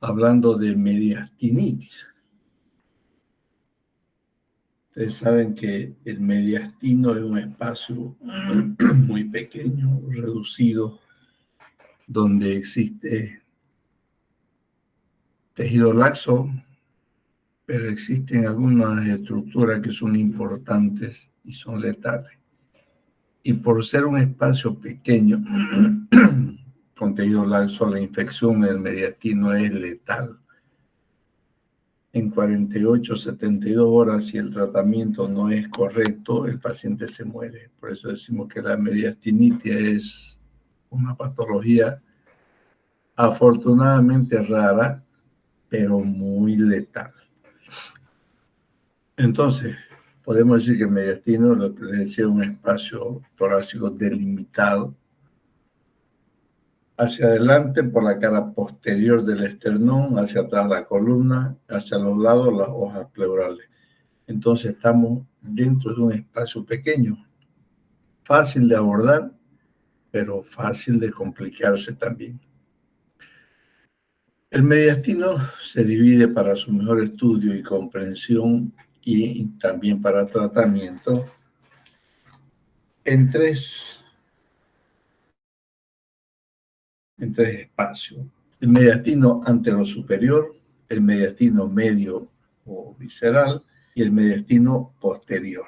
hablando de mediastinitis. Ustedes saben que el mediastino es un espacio muy pequeño, reducido, donde existe tejido laxo, pero existen algunas estructuras que son importantes y son letales. Y por ser un espacio pequeño, con tejido laxo, la infección del mediastino es letal. En 48, 72 horas, si el tratamiento no es correcto, el paciente se muere. Por eso decimos que la mediastinitis es una patología afortunadamente rara, pero muy letal. Entonces, podemos decir que el mediastino lo que les decía es un espacio torácico delimitado hacia adelante por la cara posterior del esternón, hacia atrás la columna, hacia los lados las hojas pleurales. Entonces estamos dentro de un espacio pequeño, fácil de abordar, pero fácil de complicarse también. El mediastino se divide para su mejor estudio y comprensión y también para tratamiento en tres espacios. El mediastino anterosuperior, el mediastino medio o visceral y el mediastino posterior.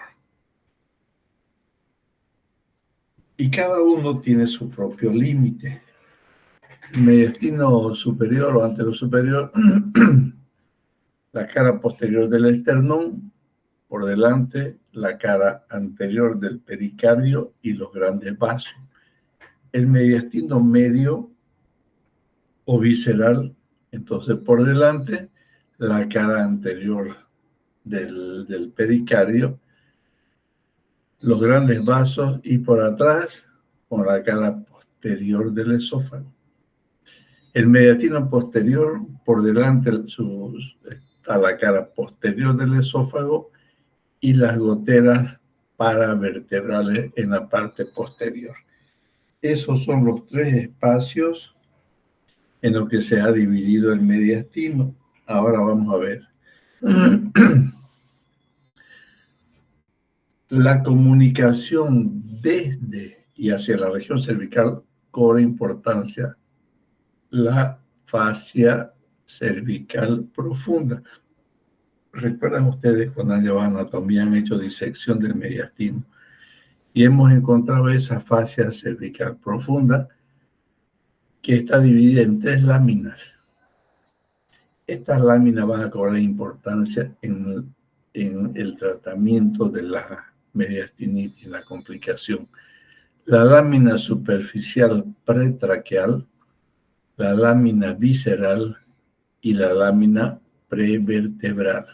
Y cada uno tiene su propio límite. El mediastino superior o anterosuperior, la cara posterior del esternón, por delante la cara anterior del pericardio y los grandes vasos. El mediastino medio o visceral, entonces por delante la cara anterior del pericardio, los grandes vasos y por atrás con la cara posterior del esófago. El mediastino posterior, por delante está la cara posterior del esófago y las goteras paravertebrales en la parte posterior. Esos son los tres espacios en los que se ha dividido el mediastino. Ahora vamos a ver. La comunicación desde y hacia la región cervical cobra importancia la fascia cervical profunda. ¿Recuerdan ustedes cuando han llevado anatomía, han hecho disección del mediastino? Y hemos encontrado esa fascia cervical profunda que está dividida en tres láminas. Estas láminas van a cobrar importancia en el tratamiento de la mediastinitis, la complicación. La lámina superficial pretraqueal, la lámina visceral y la lámina prevertebral.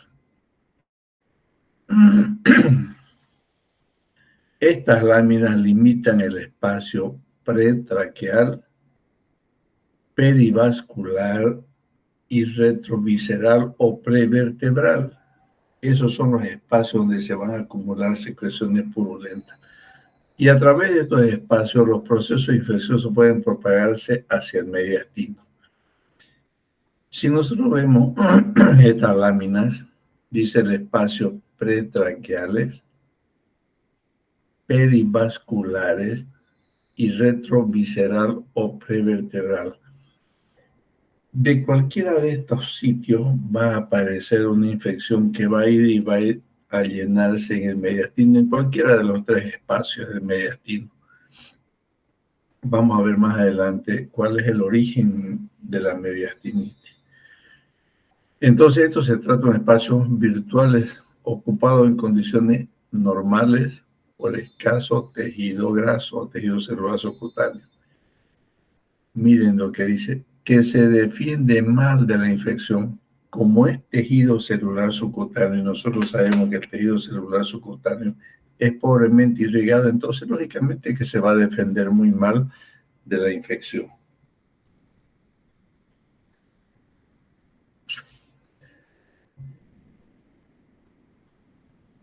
Estas láminas limitan el espacio pretraqueal, perivascular y retrovisceral o prevertebral. Esos son los espacios donde se van a acumular secreciones purulentas. Y a través de estos espacios los procesos infecciosos pueden propagarse hacia el mediastino. Si nosotros vemos estas láminas, dice el espacio pretraqueales, perivasculares y retrovisceral o prevertebral. De cualquiera de estos sitios va a aparecer una infección que va a ir a llenarse en el mediastino, en cualquiera de los tres espacios del mediastino. Vamos a ver más adelante cuál es el origen de la mediastinitis. Entonces, esto se trata de espacios virtuales ocupados en condiciones normales por escaso tejido graso o tejido celular subcutáneo. Miren lo que dice, que se defiende mal de la infección. Como es tejido celular subcutáneo, y nosotros sabemos que el tejido celular subcutáneo es pobremente irrigado, entonces lógicamente que se va a defender muy mal de la infección.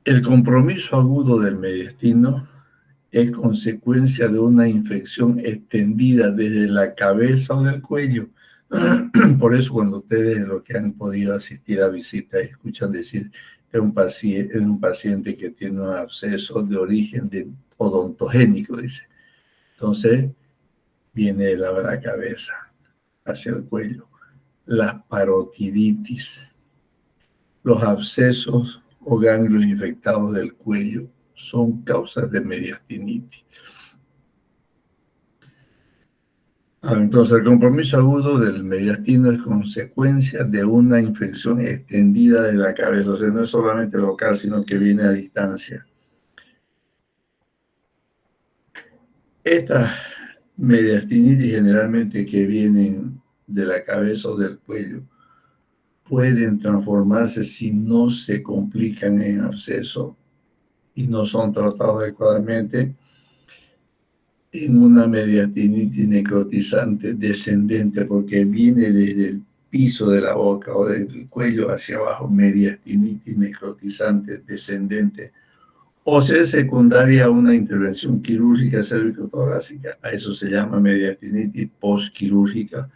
El compromiso agudo del mediastino es consecuencia de una infección extendida desde la cabeza o del cuello. Por eso cuando ustedes, los que han podido asistir a visitas, escuchan decir que es un paciente que tiene un absceso de origen odontogénico, dice. Entonces, viene de la cabeza hacia el cuello. La parotiditis, los abscesos o ganglios infectados del cuello son causas de mediastinitis. Entonces, el compromiso agudo del mediastino es consecuencia de una infección extendida de la cabeza. O sea, no es solamente local, sino que viene a distancia. Estas mediastinitis generalmente que vienen de la cabeza o del cuello pueden transformarse si no se complican en absceso y no son tratados adecuadamente en una mediastinitis necrotizante descendente, porque viene desde el piso de la boca o del cuello hacia abajo, mediastinitis necrotizante descendente, o ser secundaria a una intervención quirúrgica cérvico-torácica, a eso se llama mediastinitis postquirúrgica,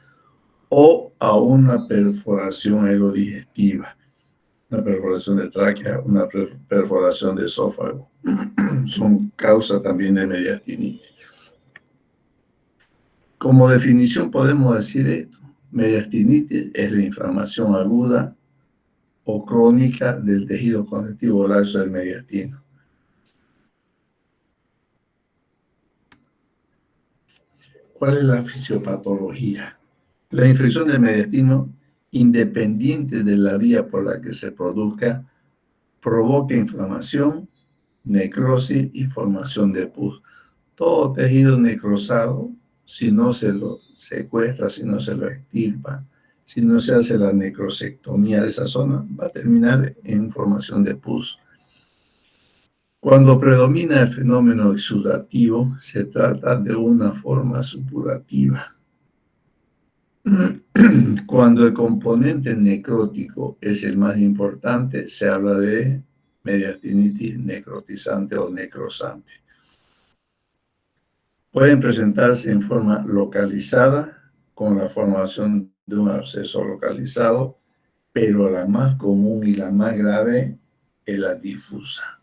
o a una perforación aerodigestiva, una perforación de tráquea, una perforación de esófago. Son causa también de mediastinitis. Como definición podemos decir esto: mediastinitis es la inflamación aguda o crónica del tejido conectivo laxo del mediastino. ¿Cuál es la fisiopatología? La infección del mediastino, independiente de la vía por la que se produzca, provoca inflamación, necrosis y formación de pus. Todo tejido necrosado, si no se lo secuestra, si no se lo extirpa, si no se hace la necrosectomía de esa zona, va a terminar en formación de pus. Cuando predomina el fenómeno exudativo, se trata de una forma supurativa. Cuando el componente necrótico es el más importante, se habla de mediastinitis necrotizante o necrosante. Pueden presentarse en forma localizada, con la formación de un absceso localizado, pero la más común y la más grave es la difusa,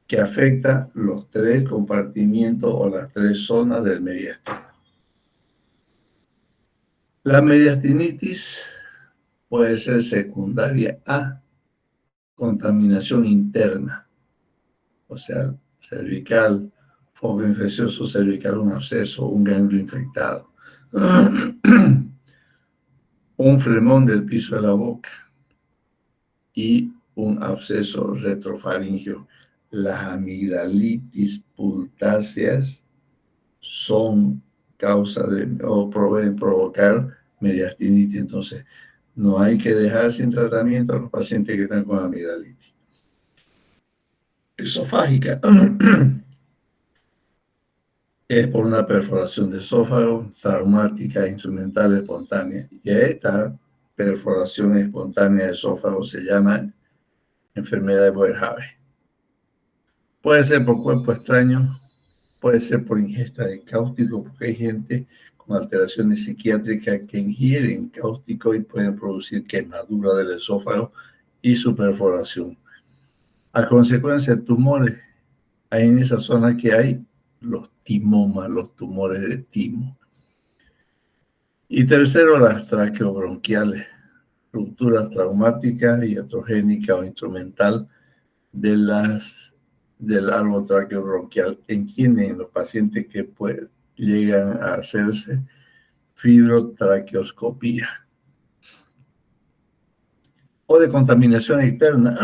que afecta los 3 compartimientos o las 3 zonas del mediastino. La mediastinitis puede ser secundaria a contaminación interna, o sea, cervical, foco infeccioso cervical, un absceso, un ganglio infectado, un flemón del piso de la boca y un absceso retrofaringeo. Las amigdalitis pultáceas son causa o pueden provocar mediastinitis. Entonces, no hay que dejar sin tratamiento a los pacientes que están con amigdalitis esofágica. Es por una perforación de esófago traumática instrumental espontánea. Y esta perforación espontánea de esófago se llama enfermedad de Boerhaave. Puede ser por cuerpo extraño, puede ser por ingesta de cáustico, porque hay gente con alteraciones psiquiátricas que ingieren cáustico y pueden producir quemadura del esófago y su perforación. A consecuencia de tumores, hay en esa zona que hay los timomas, los tumores de timo. Y tercero, las traqueobronquiales, rupturas traumáticas, iatrogénica o instrumental del árbol traqueobronquial en los pacientes que llegan a hacerse fibrotraqueoscopía. O de contaminación externa,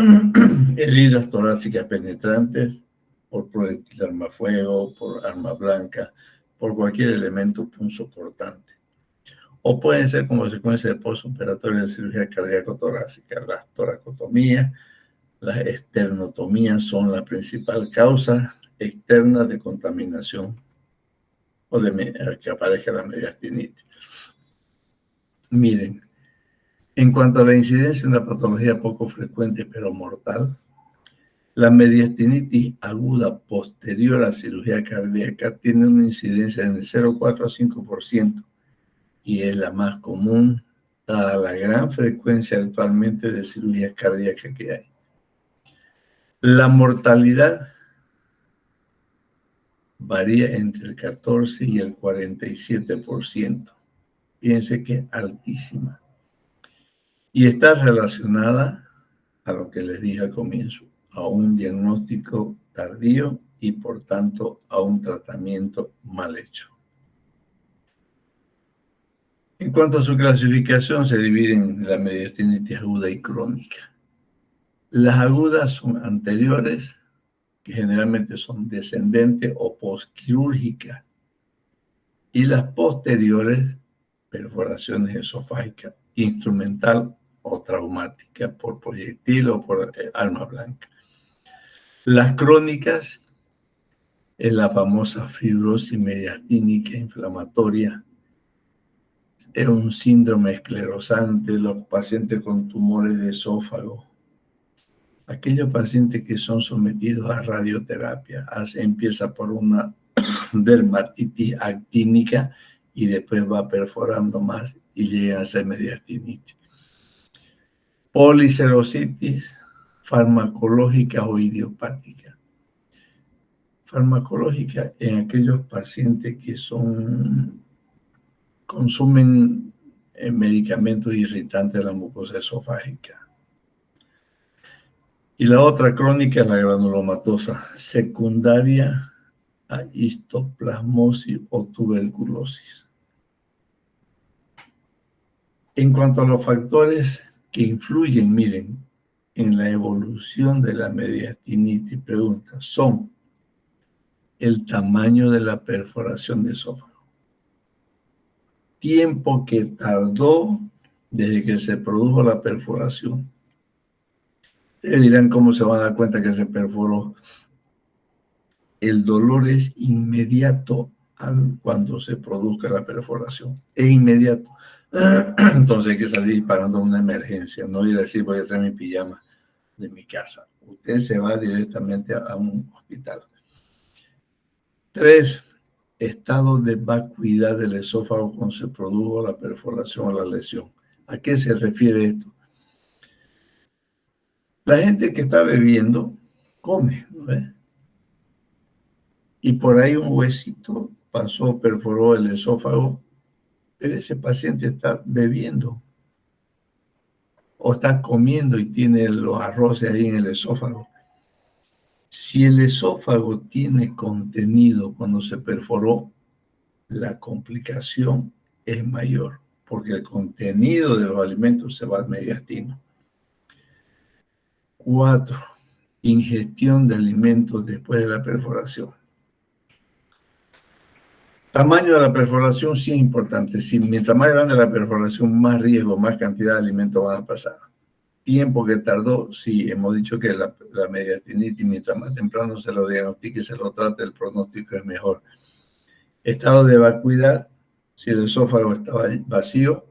heridas torácicas penetrantes por proyectil armafuego, por arma blanca, por cualquier elemento punzocortante. O pueden ser como consecuencia de postoperatoria de cirugía cardíaco-torácica. Las toracotomías, las esternotomías son la principal causa externa de contaminación o de que aparezca la mediastinitis. Miren, en cuanto a la incidencia de una patología poco frecuente pero mortal, la mediastinitis aguda posterior a cirugía cardíaca tiene una incidencia en el 0,4 a 5%, y es la más común, dada la gran frecuencia actualmente de cirugías cardíacas que hay. La mortalidad varía entre el 14 y el 47%. Fíjense que es altísima. Y está relacionada a lo que les dije al comienzo, a un diagnóstico tardío y por tanto a un tratamiento mal hecho. En cuanto a su clasificación, se dividen en la mediastinitis aguda y crónica. Las agudas son anteriores, que generalmente son descendentes o postquirúrgicas, y las posteriores, perforaciones esofágicas, instrumental o traumática por proyectil o por arma blanca. Las crónicas es la famosa fibrosis mediastínica inflamatoria. Es un síndrome esclerosante, los pacientes con tumores de esófago. Aquellos pacientes que son sometidos a radioterapia, empieza por una dermatitis actínica y después va perforando más y llega a ser mediastinitis. Policerositis farmacológica o idiopática. Farmacológica en aquellos pacientes que consumen medicamentos irritantes de la mucosa esofágica. Y la otra crónica es la granulomatosa, secundaria a histoplasmosis o tuberculosis. En cuanto a los factores que influyen, miren, en la evolución de la mediastinitis, pregunta, son el tamaño de la perforación de esófago, tiempo que tardó desde que se produjo la perforación. Ustedes dirán cómo se van a dar cuenta que se perforó. El dolor es inmediato cuando se produzca la perforación. Es inmediato. Entonces hay que salir disparando a una emergencia. No ir a decir voy a traer mi pijama de mi casa. Usted se va directamente a un hospital. 3. Estado de vacuidad del esófago cuando se produjo la perforación o la lesión. ¿A qué se refiere esto? La gente que está bebiendo come, ¿no es? Y por ahí un huesito pasó, perforó el esófago, pero ese paciente está bebiendo o está comiendo y tiene los arroces ahí en el esófago. Si el esófago tiene contenido cuando se perforó, la complicación es mayor, porque el contenido de los alimentos se va al mediastino. 4. Ingestión de alimentos después de la perforación. Tamaño de la perforación sí es importante. Si mientras más grande la perforación, más riesgo, más cantidad de alimentos van a pasar. Tiempo que tardó, sí, hemos dicho que la mediastinitis, mientras más temprano se lo diagnostique y se lo trate, el pronóstico es mejor. Estado de vacuidad, si el esófago estaba vacío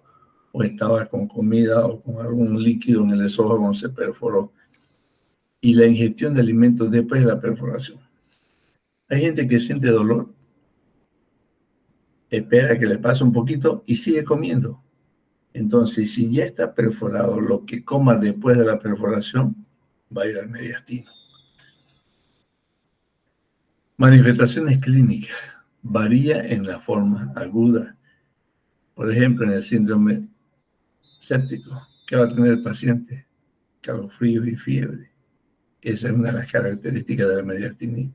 o estaba con comida o con algún líquido en el esófago cuando se perforó. Y la ingestión de alimentos después de la perforación. Hay gente que siente dolor, espera que le pase un poquito y sigue comiendo. Entonces, si ya está perforado, lo que coma después de la perforación va a ir al mediastino. Manifestaciones clínicas. Varía en la forma aguda. Por ejemplo, en el síndrome séptico, ¿qué va a tener el paciente? Calofríos y fiebre. Esa es una de las características de la mediastinitis.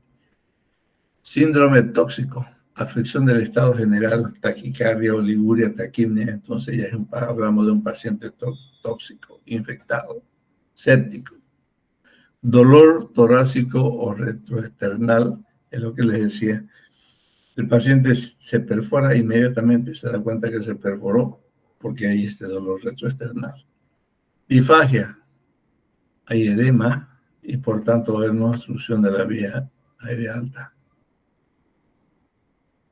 Síndrome tóxico, afección del estado general, taquicardia, oliguria, taquimia. Entonces ya hablamos de un paciente tóxico, infectado, séptico. Dolor torácico o retroesternal, es lo que les decía. El paciente se perfora inmediatamente, se da cuenta que se perforó porque hay este dolor retroesternal. Disfagia, hay edema y por tanto va a haber una obstrucción de la vía aérea alta.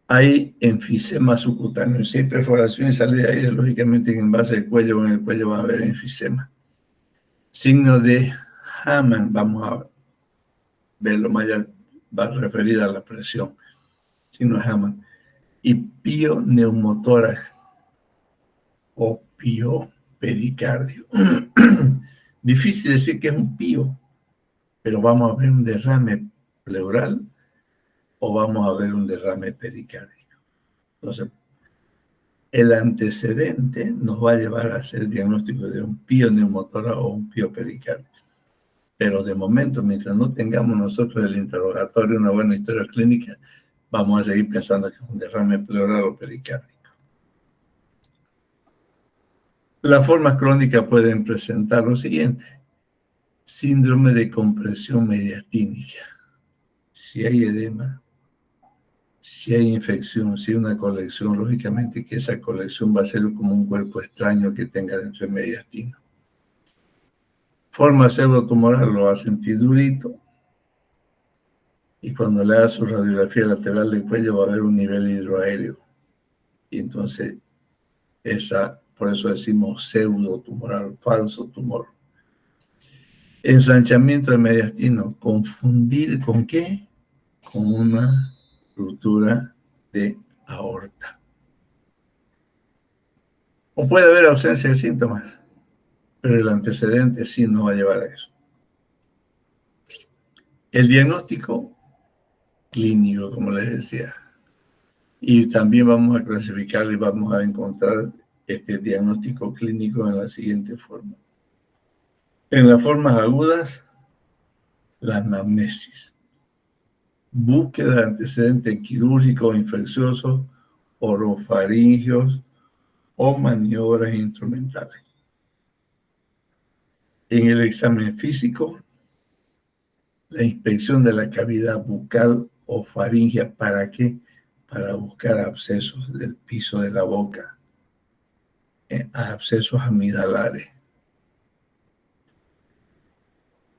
Hay enfisema subcutáneo. Si hay perforación y salida de aire, lógicamente en base del cuello o en el cuello va a haber enfisema. Signo de Hamann, vamos a verlo más allá, va referida a la presión. Signo de Hamann. Y pioneumotórax, o piopericardio. Difícil decir que es un pío, pero vamos a ver un derrame pleural o vamos a ver un derrame pericárdico. Entonces, el antecedente nos va a llevar a hacer el diagnóstico de un pioneumotórax o un piopericardio. Pero de momento, mientras no tengamos nosotros el interrogatorio, una buena historia clínica, vamos a seguir pensando que es un derrame pleural o pericárdico. Las formas crónicas pueden presentar lo siguiente: síndrome de compresión mediastínica. Si hay edema, si hay infección, si hay una colección, lógicamente que esa colección va a ser como un cuerpo extraño que tenga dentro del mediastino. Forma pseudotumoral, lo va a sentir durito, y cuando le haga su radiografía lateral del cuello va a haber un nivel hidroaéreo. Y entonces, por eso decimos pseudotumoral, falso tumor. Ensanchamiento del mediastino, confundir con ¿qué? Con una ruptura de aorta. O puede haber ausencia de síntomas, pero el antecedente sí nos va a llevar a eso. El diagnóstico clínico, como les decía, y también vamos a clasificar y vamos a encontrar este diagnóstico clínico en la siguiente forma. En las formas agudas, la anamnesis. Búsqueda de antecedentes quirúrgicos, infecciosos, orofaringios o maniobras instrumentales. En el examen físico, la inspección de la cavidad bucal o faringia. ¿Para qué? Para buscar abscesos del piso de la boca, abscesos amigdalares.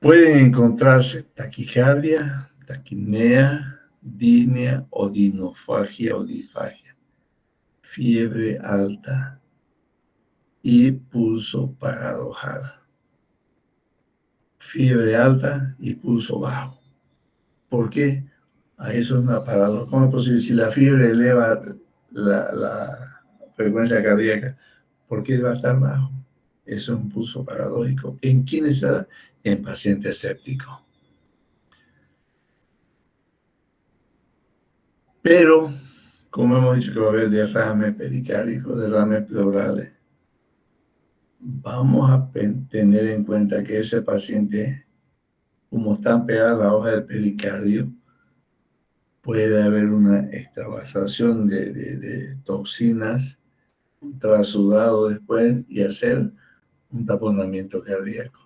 Pueden encontrarse taquicardia, taquipnea, disnea, odinofagia o difagia, fiebre alta y pulso paradojal. Fiebre alta y pulso bajo. ¿Por qué? Eso es una paradoja. ¿Cómo es posible? Si la fiebre eleva la frecuencia cardíaca, ¿por qué va a estar bajo? Eso es un pulso paradójico. ¿En quién está? En pacientes sépticos. Pero, como hemos dicho que va a haber derrame pericárdico, derrames pleurales, vamos a tener en cuenta que ese paciente, como están pegadas las hojas del pericardio, puede haber una extravasación de toxinas, trasudado después y hacer un taponamiento cardíaco.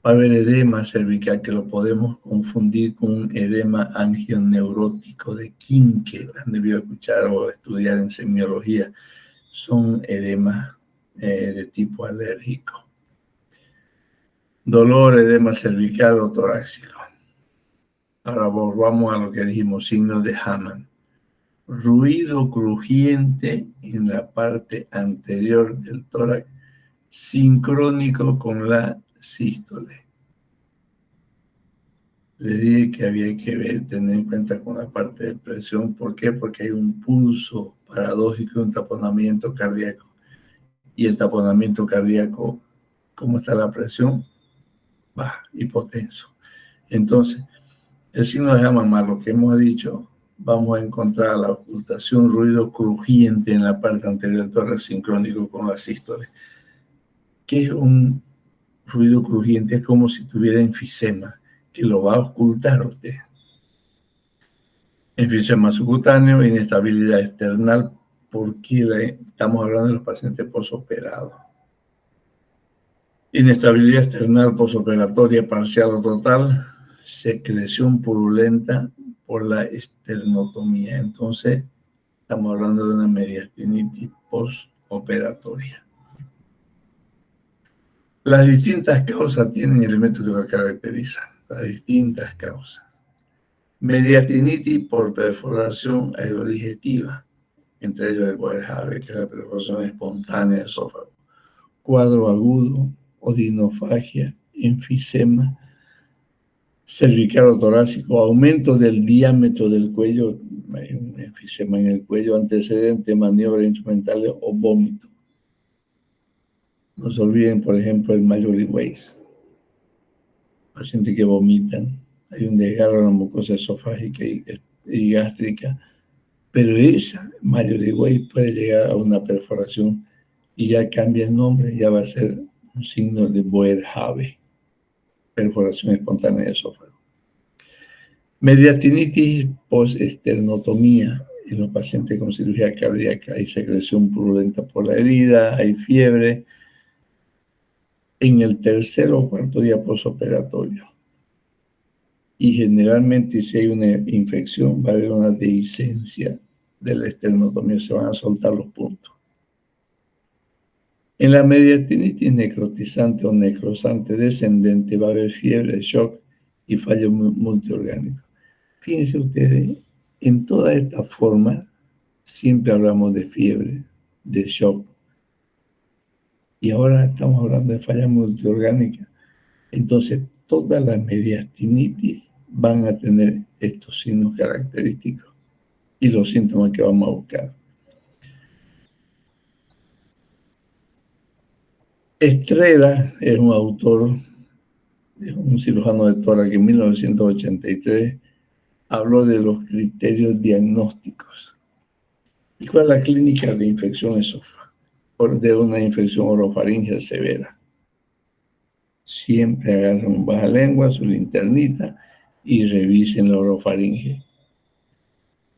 Va a haber edema cervical que lo podemos confundir con un edema angioneurótico de Quinque. Han debido escuchar o estudiar en semiología. Son edemas de tipo alérgico. Dolor, edema cervical o torácico. Ahora volvamos a lo que dijimos, signos de Hamann. Ruido crujiente en la parte anterior del tórax, sincrónico con la sístole. Le dije que había que tener en cuenta con la parte de presión. ¿Por qué? Porque hay un pulso paradójico y un taponamiento cardíaco. Y el taponamiento cardíaco, ¿cómo está la presión? Baja, hipotenso. Entonces, el signo de Hamann más lo que hemos dicho, vamos a encontrar la ocultación, ruido crujiente en la parte anterior del tórax sincrónico con la sístole. ¿Qué es un ruido crujiente? Es como si tuviera enfisema, que lo va a ocultar a usted. Enfisema subcutáneo, inestabilidad external, porque estamos hablando de los pacientes posoperados. Inestabilidad external posoperatoria parcial o total, secreción purulenta por la esternotomía. Entonces, estamos hablando de una mediastinitis postoperatoria. Las distintas causas tienen elementos que lo caracterizan. Las distintas causas. Mediastinitis por perforación aerodigestiva, entre ellos el Boerhaave, que es la perforación espontánea del esófago. Cuadro agudo, odinofagia, enfisema cervical o torácico, aumento del diámetro del cuello, hay un enfisema en el cuello, antecedente, maniobras instrumentales o vómito. No se olviden, por ejemplo, el Mallory Weiss, pacientes que vomitan, hay un desgarro en la mucosa esofágica y gástrica, pero esa Mallory Weiss puede llegar a una perforación y ya cambia el nombre, ya va a ser un signo de Boerhaave, perforación espontánea de esófago. Mediastinitis post-esternotomía en los pacientes con cirugía cardíaca. Hay secreción purulenta por la herida, hay fiebre en el tercer o cuarto día postoperatorio. Y generalmente si hay una infección va a haber una dehiscencia de la esternotomía, se van a soltar los puntos. En la mediastinitis necrotizante o necrosante descendente va a haber fiebre, shock y fallo multiorgánico. Fíjense ustedes, en toda esta forma siempre hablamos de fiebre, de shock, y ahora estamos hablando de falla multiorgánica. Entonces, todas las mediastinitis van a tener estos signos característicos y los síntomas que vamos a buscar. Estrella es un autor, es un cirujano de tórax que en 1983 habló de los criterios diagnósticos. ¿Y cuál es la clínica de infección esofágica? De una infección orofaringea severa. Siempre agarren un bajalengua, su linternita y revisen la orofaringe.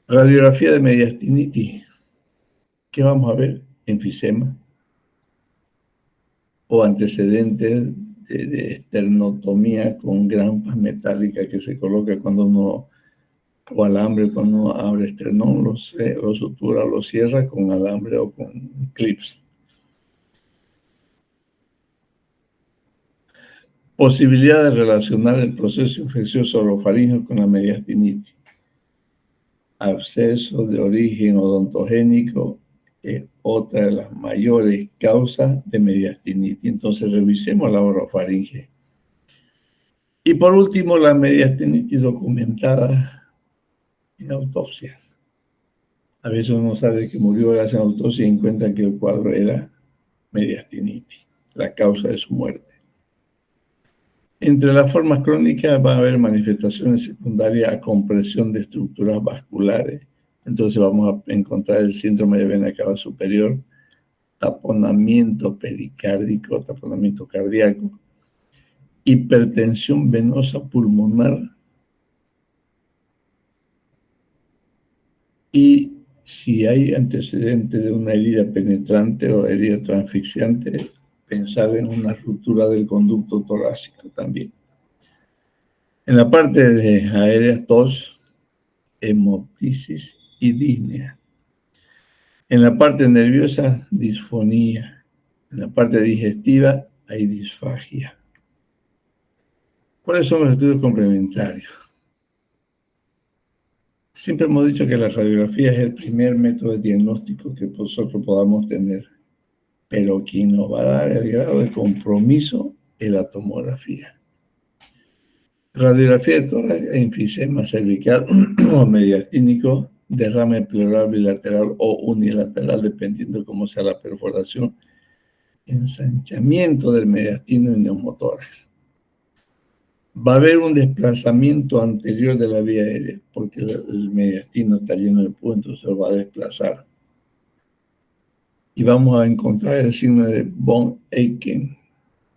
Radiografía de mediastinitis. ¿Qué vamos a ver? Enfisema o antecedentes de esternotomía con grampas metálicas que se coloca cuando uno, o alambre cuando uno abre esternón, lo sutura o lo cierra con alambre o con clips. Posibilidad de relacionar el proceso infeccioso orofaríngeo con la mediastinitis. Absceso de origen odontogénico es otra de las mayores causas de mediastinitis. Entonces revisemos la orofaringe. Y por último, la mediastinitis documentada en autopsias. A veces uno sabe que murió gracias a autopsia y encuentran que el cuadro era mediastinitis, la causa de su muerte. Entre las formas crónicas va a haber manifestaciones secundarias a compresión de estructuras vasculares. Entonces vamos a encontrar el síndrome de vena cava superior, taponamiento pericárdico, taponamiento cardíaco, hipertensión venosa pulmonar y si hay antecedentes de una herida penetrante o herida transfixiante, pensar en una ruptura del conducto torácico también. En la parte de aérea, tos, hemoptisis y disnea. En la parte nerviosa, disfonía. En la parte digestiva, hay disfagia. ¿Cuáles son los estudios complementarios? Siempre hemos dicho que la radiografía es el primer método de diagnóstico que nosotros podamos tener, pero quien nos va a dar el grado de compromiso es la tomografía. Radiografía de tórax, enfisema cervical o mediastínico, derrame pleural bilateral o unilateral, dependiendo cómo sea la perforación, ensanchamiento del mediastino y neumotórax. Va a haber un desplazamiento anterior de la vía aérea, porque el mediastino está lleno de puntos, se va a desplazar. Y vamos a encontrar el signo de von Aken.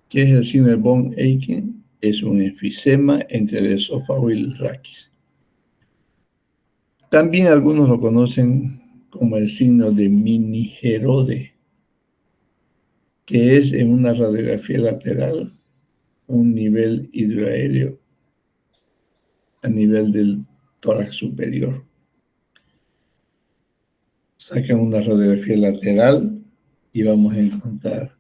¿Qué es el signo de von Aken? Es un enfisema entre el esófago y el raquis. También algunos lo conocen como el signo de Minigerode, que es en una radiografía lateral un nivel hidroaéreo a nivel del tórax superior. Sacan una radiografía lateral y vamos a encontrar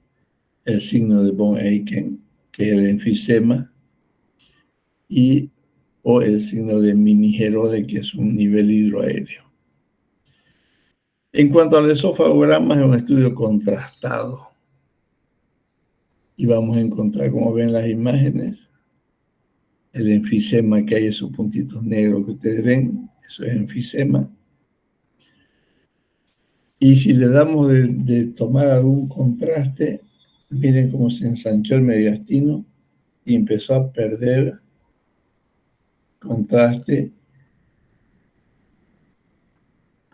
el signo de von Aken, que es el enfisema, o el signo de Minigerode, que es un nivel hidroaéreo. En cuanto al esofagograma, es un estudio contrastado. Y vamos a encontrar, como ven las imágenes, el enfisema que hay, esos puntitos negros que ustedes ven, eso es enfisema. Y si le damos de tomar algún contraste, Miren cómo se ensanchó el mediastino y empezó a perder contraste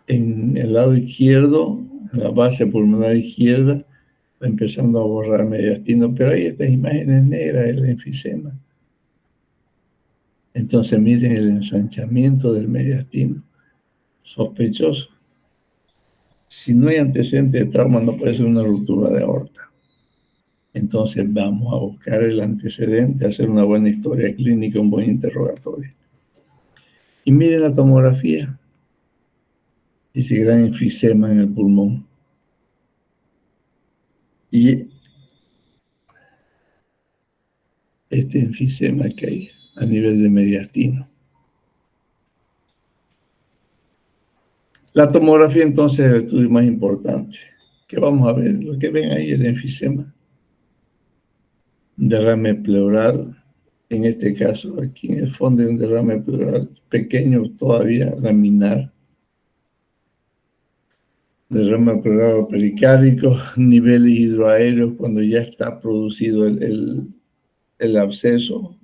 en el lado izquierdo, en la base pulmonar izquierda, empezando a borrar mediastino, pero ahí estas imágenes negras, el enfisema. Entonces miren el ensanchamiento del mediastino, sospechoso. Si no hay antecedente de trauma, no puede ser una ruptura de aorta. Entonces vamos a buscar el antecedente, hacer una buena historia clínica, un buen interrogatorio. Y miren la tomografía, ese gran enfisema en el pulmón. Y este enfisema que hay a nivel de mediastino. La tomografía entonces es el estudio más importante. ¿Qué vamos a ver? Lo que ven ahí, el enfisema, derrame pleural, en este caso aquí en el fondo de un derrame pleural pequeño todavía, laminar, derrame pleural o pericárdico, niveles hidroaéreos cuando ya está producido el absceso,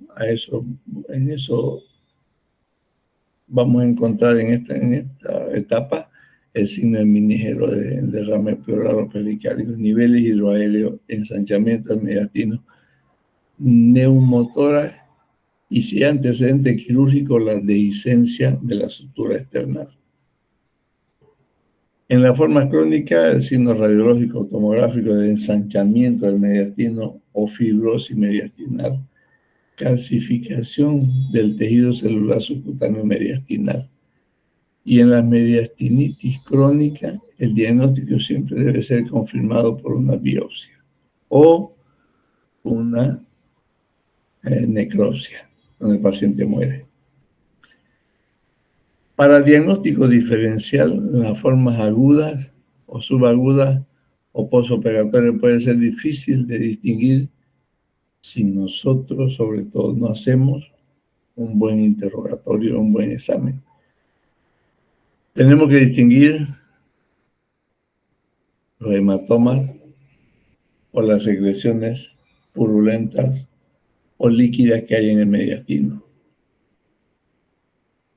en eso vamos a encontrar en esta etapa el signo de minigero de derrame pleural o pericárdico, niveles hidroaéreos, ensanchamiento del mediastino, neumotórax y si hay antecedente quirúrgico, la dehiscencia de la sutura externa. En la forma crónica, el signo radiológico tomográfico de ensanchamiento del mediastino o fibrosis mediastinal, calcificación del tejido celular subcutáneo mediastinal. Y en la mediastinitis crónica, el diagnóstico siempre debe ser confirmado por una biopsia o una necropsia, donde el paciente muere. Para el diagnóstico diferencial, las formas agudas o subagudas o postoperatorio puede ser difícil de distinguir si nosotros, sobre todo, no hacemos un buen interrogatorio, un buen examen. Tenemos que distinguir los hematomas o las secreciones purulentas o líquidas que hay en el mediastino.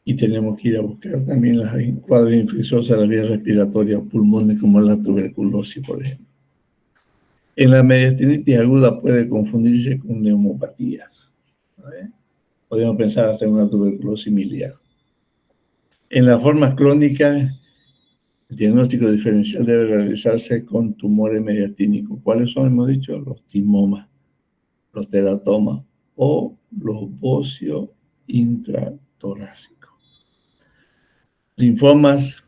Y tenemos que ir a buscar también las cuadros infecciosos de las vías respiratorias, pulmones, como la tuberculosis, por ejemplo. En la mediastinitis aguda puede confundirse con neumopatías. Podemos pensar hasta en una tuberculosis miliar. En las formas crónicas, el diagnóstico diferencial debe realizarse con tumores mediastínicos. ¿Cuáles son? Hemos dicho los timomas, los teratomas o los bocios intratorácicos. Linfomas,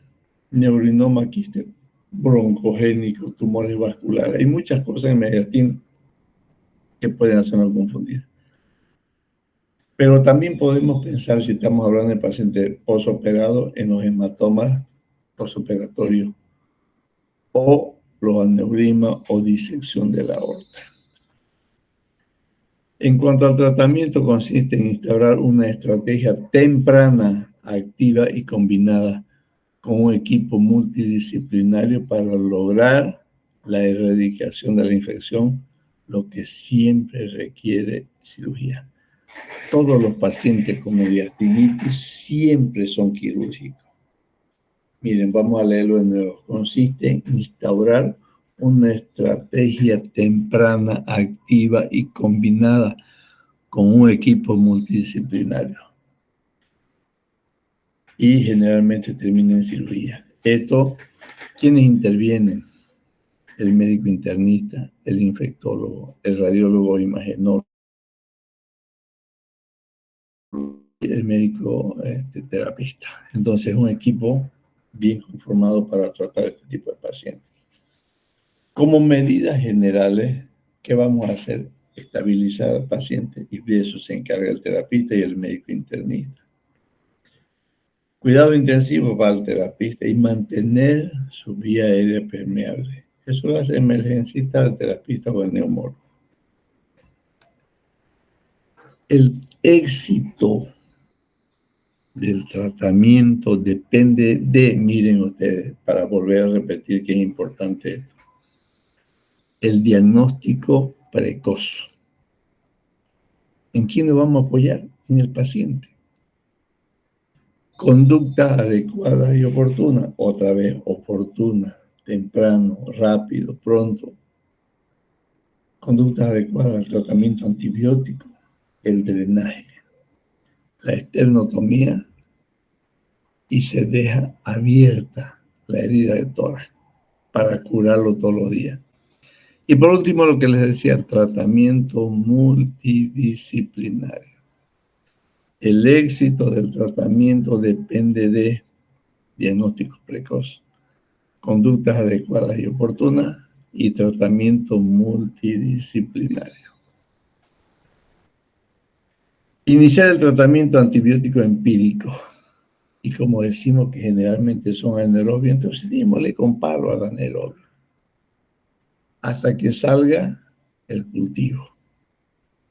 neurinoma quiste broncogénico, tumores vasculares. Hay muchas cosas en mediastino que pueden hacernos confundir. Pero también podemos pensar, si estamos hablando de paciente posoperado, en los hematomas posoperatorios o los aneurismas o disección de la aorta. En cuanto al tratamiento, consiste en instaurar una estrategia temprana, activa y combinada con un equipo multidisciplinario para lograr la erradicación de la infección, lo que siempre requiere cirugía. Todos los pacientes con mediastinitis siempre son quirúrgicos. Miren, vamos a leerlo de nuevo. Consiste en instaurar una estrategia temprana, activa y combinada con un equipo multidisciplinario. Y generalmente termina en cirugía. Esto, ¿quiénes intervienen? El médico internista, el infectólogo, el radiólogo imagenólogo, el médico terapista. Entonces es un equipo bien conformado para tratar este tipo de pacientes. Como medidas generales, ¿qué vamos a hacer? Estabilizar al paciente y de eso se encarga el terapista y el médico internista. Cuidado intensivo para el terapista y mantener su vía aérea permeable. Eso lo hace emergencista el terapista o el neumólogo. El éxito del tratamiento depende de, miren ustedes, para volver a repetir que es importante esto, el diagnóstico precoz. ¿En quién nos vamos a apoyar? En el paciente. Conductas adecuadas y oportunas. Otra vez, oportuna, temprano, rápido, pronto. Conductas adecuadas al tratamiento antibiótico, el drenaje, la esternotomía y se deja abierta la herida de tórax para curarlo todos los días. Y por último, lo que les decía, el tratamiento multidisciplinario. El éxito del tratamiento depende de diagnóstico precoz, conductas adecuadas y oportunas y tratamiento multidisciplinario. Iniciar el tratamiento antibiótico empírico. Y como decimos que generalmente son anaerobios, entonces démosle con palo al anaerobio hasta que salga el cultivo.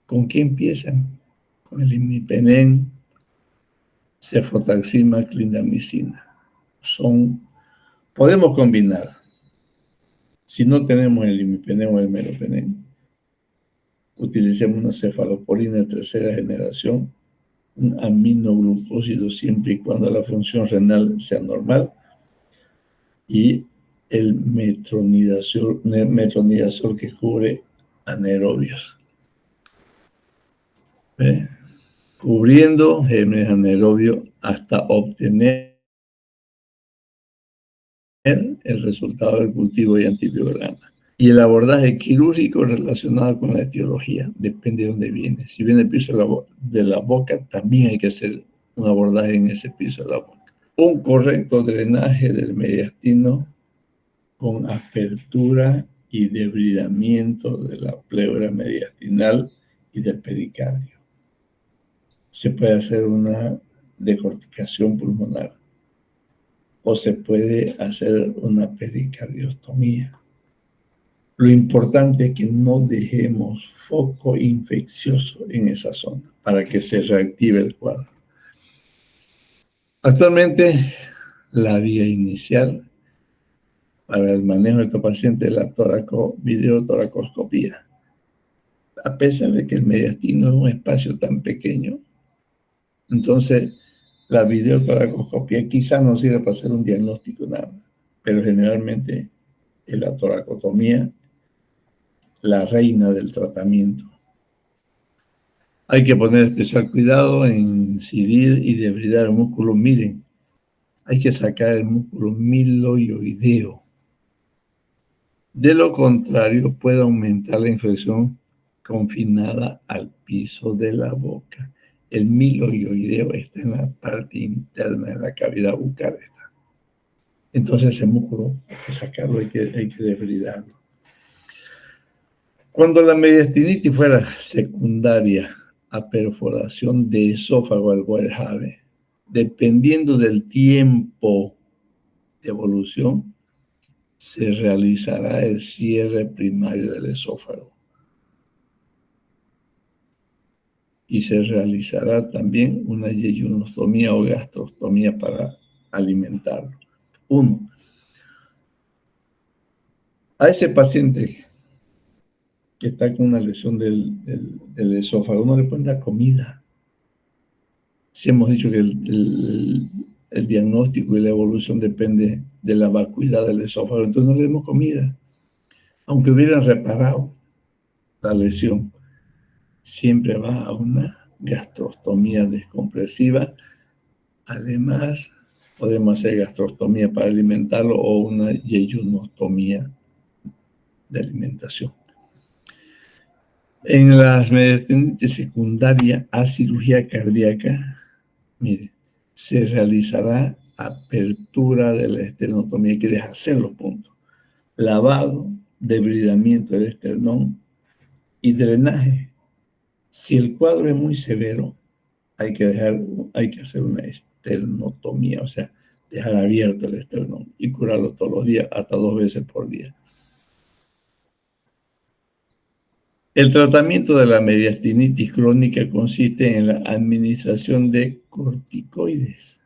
¿Con qué empiezan? Con el imipenem, cefotaxima, clindamicina. Podemos combinar. Si no tenemos el imipenem o el meropenem, utilicemos una cefalosporina de tercera generación, un aminoglucósido siempre y cuando la función renal sea normal, y el metronidazol que cubre anaerobios. Cubriendo gérmenes anaerobios hasta obtener el resultado del cultivo y antibiograma. Y el abordaje quirúrgico relacionado con la etiología, depende de dónde viene. Si viene del piso de la boca, también hay que hacer un abordaje en ese piso de la boca. Un correcto drenaje del mediastino con apertura y debridamiento de la pleura mediastinal y del pericardio. Se puede hacer una decorticación pulmonar o se puede hacer una pericardiostomía. Lo importante es que no dejemos foco infeccioso en esa zona para que se reactive el cuadro. Actualmente, la vía inicial para el manejo de estos pacientes es la videotoracoscopía. A pesar de que el mediastino es un espacio tan pequeño, entonces la videotoracoscopía quizás no sirve para hacer un diagnóstico nada más, pero generalmente es la toracotomía la reina del tratamiento. Hay que poner especial cuidado en incidir y debridar el músculo. Miren, hay que sacar el músculo miloioideo. De lo contrario, puede aumentar la infección confinada al piso de la boca. El miloioideo está en la parte interna de la cavidad bucal. Entonces ese músculo hay que sacarlo, hay que debridarlo. Cuando la mediastinitis fuera secundaria a perforación de esófago al Werhave, dependiendo del tiempo de evolución, se realizará el cierre primario del esófago. Y se realizará también una yeyunostomía o gastrostomía para alimentarlo. 1. A ese paciente que está con una lesión del esófago, no le ponen la comida. Si hemos dicho que el diagnóstico y la evolución depende de la vacuidad del esófago, entonces no le demos comida. Aunque hubieran reparado la lesión, siempre va a una gastrostomía descompresiva. Además, podemos hacer gastrostomía para alimentarlo o una yeyunostomía de alimentación. En las mediastinitis secundaria a cirugía cardíaca, mire, se realizará apertura de la esternotomía, hay que deshacer los puntos, lavado, debridamiento del esternón y drenaje. Si el cuadro es muy severo, hay que hacer una esternotomía, o sea, dejar abierto el esternón y curarlo todos los días, hasta 2 veces por día. El tratamiento de la mediastinitis crónica consiste en la administración de corticoides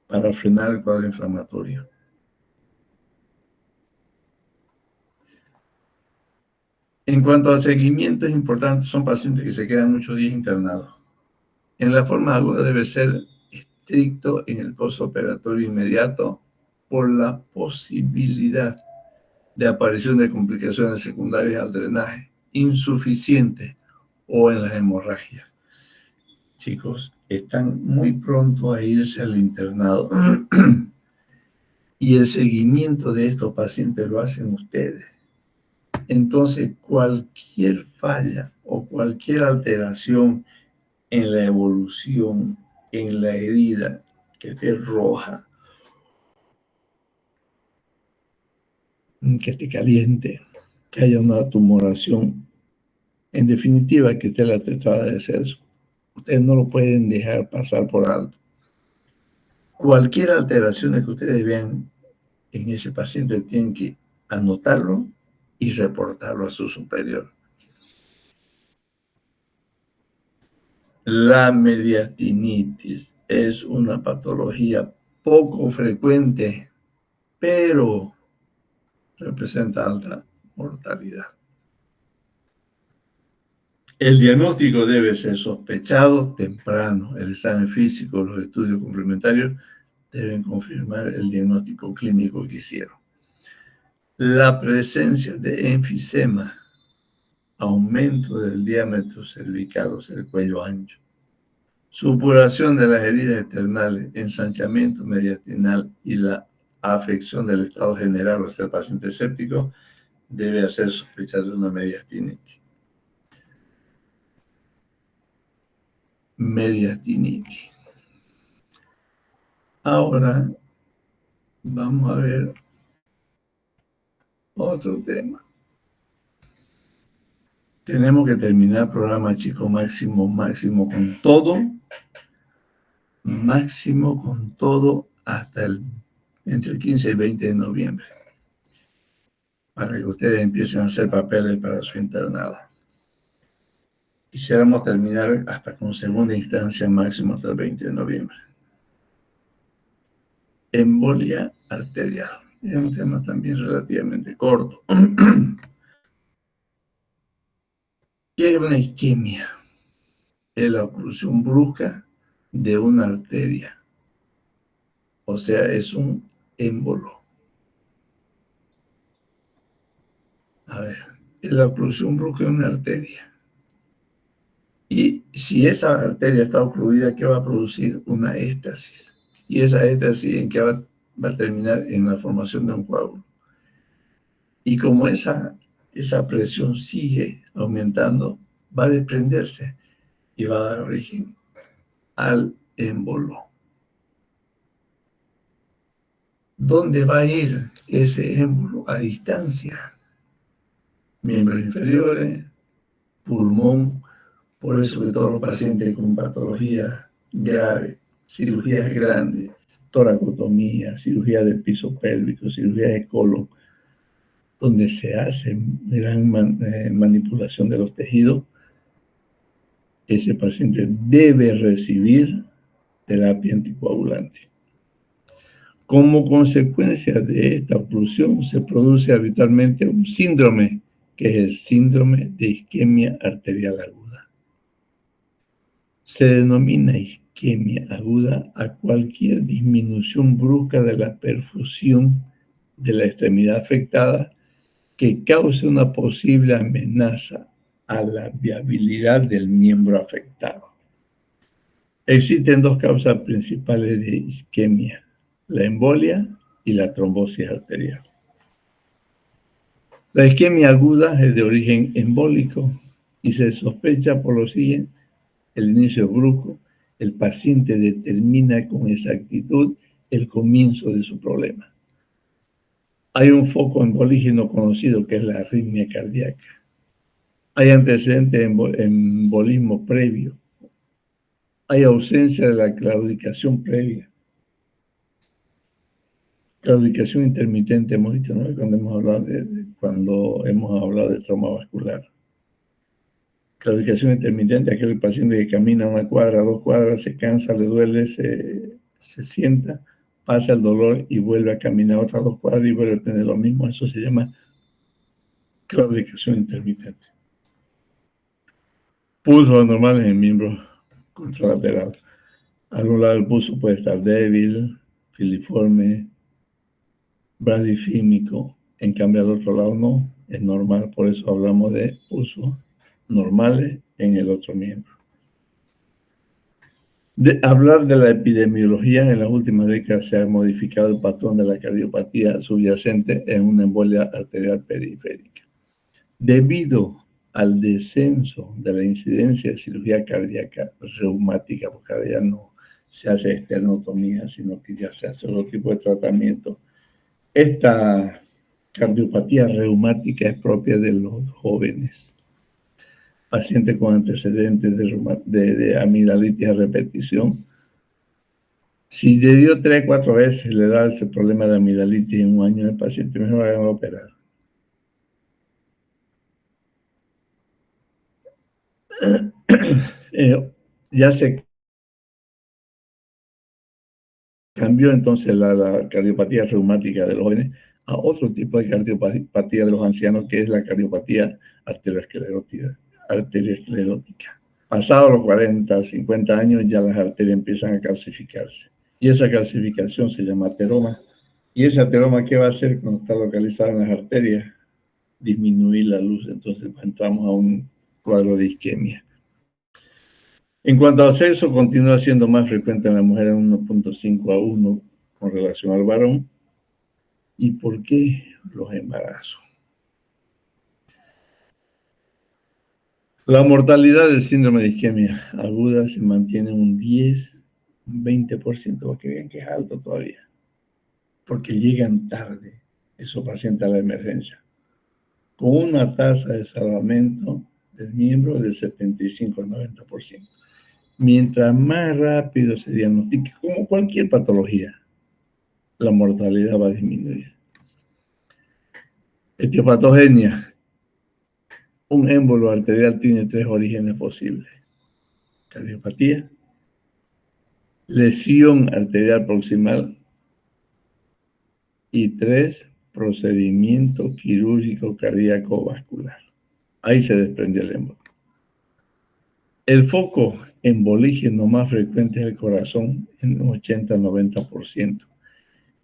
para frenar el cuadro inflamatorio. En cuanto al seguimiento, es importante, son pacientes que se quedan muchos días internados. En la forma aguda debe ser estricto en el postoperatorio inmediato por la posibilidad de aparición de complicaciones secundarias al drenaje insuficiente o en las hemorragias. Chicos, están muy pronto a irse al internado y el seguimiento de estos pacientes lo hacen ustedes. Entonces, cualquier falla o cualquier alteración en la evolución, en la herida, que esté roja, que esté caliente, que haya una tumoración, en definitiva, que esté la tetrada de Celso, ustedes no lo pueden dejar pasar por alto. Cualquier alteración que ustedes vean en ese paciente tienen que anotarlo y reportarlo a su superior. La mediastinitis es una patología poco frecuente, pero representa alta mortalidad. El diagnóstico debe ser sospechado temprano. El examen físico, los estudios complementarios deben confirmar el diagnóstico clínico que hicieron. La presencia de enfisema, aumento del diámetro cervical, o sea, el cuello ancho, supuración de las heridas externales, ensanchamiento mediastinal y la afección del estado general, o sea, el paciente séptico, debe hacer sospechar de una mediastinitis. Mediastinitis. Ahora vamos a ver otro tema. Tenemos que terminar el programa, chicos, máximo con todo. Máximo con todo hasta entre el 15 y el 20 de noviembre. Para que ustedes empiecen a hacer papeles para su internado. Quisiéramos terminar hasta con segunda instancia máximo hasta el 20 de noviembre. Embolia arterial. Es un tema también relativamente corto. ¿Qué es una isquemia? Es la oclusión brusca de una arteria. O sea, es un émbolo. A ver, es la oclusión brusca de una arteria. Y si esa arteria está ocluida, ¿qué va a producir? Una éstasis. Y esa éstasis, ¿en qué va a terminar? En la formación de un coágulo. Y como esa presión sigue aumentando, va a desprenderse y va a dar origen al émbolo. ¿Dónde va a ir ese émbolo? A distancia. Miembros inferiores, pulmón. Por eso que todos los pacientes con patología grave, cirugías grandes, toracotomía, cirugía del piso pélvico, cirugía de colon, donde se hace gran manipulación de los tejidos, ese paciente debe recibir terapia anticoagulante. Como consecuencia de esta oclusión se produce habitualmente un síndrome, que es el síndrome de isquemia arterial aguda. Se denomina isquemia aguda a cualquier disminución brusca de la perfusión de la extremidad afectada que cause una posible amenaza a la viabilidad del miembro afectado. Existen dos causas principales de isquemia: la embolia y la trombosis arterial. La isquemia aguda es de origen embólico y se sospecha por lo siguiente: el inicio brusco. El paciente determina con exactitud el comienzo de su problema. Hay un foco embolígeno conocido, que es la arritmia cardíaca. Hay antecedentes de embolismo previo. Hay ausencia de la claudicación previa. Claudicación intermitente, hemos dicho, ¿no? Cuando hemos hablado de trauma vascular. Claudicación intermitente, aquel paciente que camina una cuadra, 2 cuadras, se cansa, le duele, se sienta, pasa el dolor y vuelve a caminar otras 2 cuadras y vuelve a tener lo mismo. Eso se llama claudicación intermitente. Pulso anormal en el miembro contralateral. A un lado del pulso puede estar débil, filiforme, bradifímico. En cambio, al otro lado no, es normal. Por eso hablamos de pulsos normales en el otro miembro. De hablar de la epidemiología, en las últimas décadas se ha modificado el patrón de la cardiopatía subyacente en una embolia arterial periférica. Debido al descenso de la incidencia de cirugía cardíaca reumática, porque ahora ya no se hace esternotomía, sino que ya se hace otro tipo de tratamiento, esta cardiopatía reumática es propia de los jóvenes. Pacientes con antecedentes de amigdalitis a repetición. Si le dio 3 o 4 veces, le da ese problema de amigdalitis en un año, el paciente mejor va a operar. Ya se cambió entonces la cardiopatía reumática de los jóvenes a otro tipo de cardiopatía de los ancianos, que es la cardiopatía arteriosclerótica. Pasados los 40, 50 años, ya las arterias empiezan a calcificarse. Y esa calcificación se llama ateroma. ¿Y ese ateroma qué va a hacer cuando está localizado en las arterias? Disminuir la luz. Entonces entramos a un cuadro de isquemia. En cuanto al sexo, continúa siendo más frecuente en la mujer en 1.5 a 1 con relación al varón. ¿Y por qué los embarazos? La mortalidad del síndrome de isquemia aguda se mantiene un 10, un 20%, para que vean que es alto todavía, porque llegan tarde esos pacientes a la emergencia, con una tasa de salvamento del miembro del 75 al 90%. Mientras más rápido se diagnostique, como cualquier patología, la mortalidad va a disminuir. Etiopatogenia. Un émbolo arterial tiene 3 orígenes posibles: cardiopatía, lesión arterial proximal y 3, procedimiento quirúrgico cardíaco vascular. Ahí se desprende el émbolo. El foco embolígeno más frecuente es el corazón, en un 80-90%.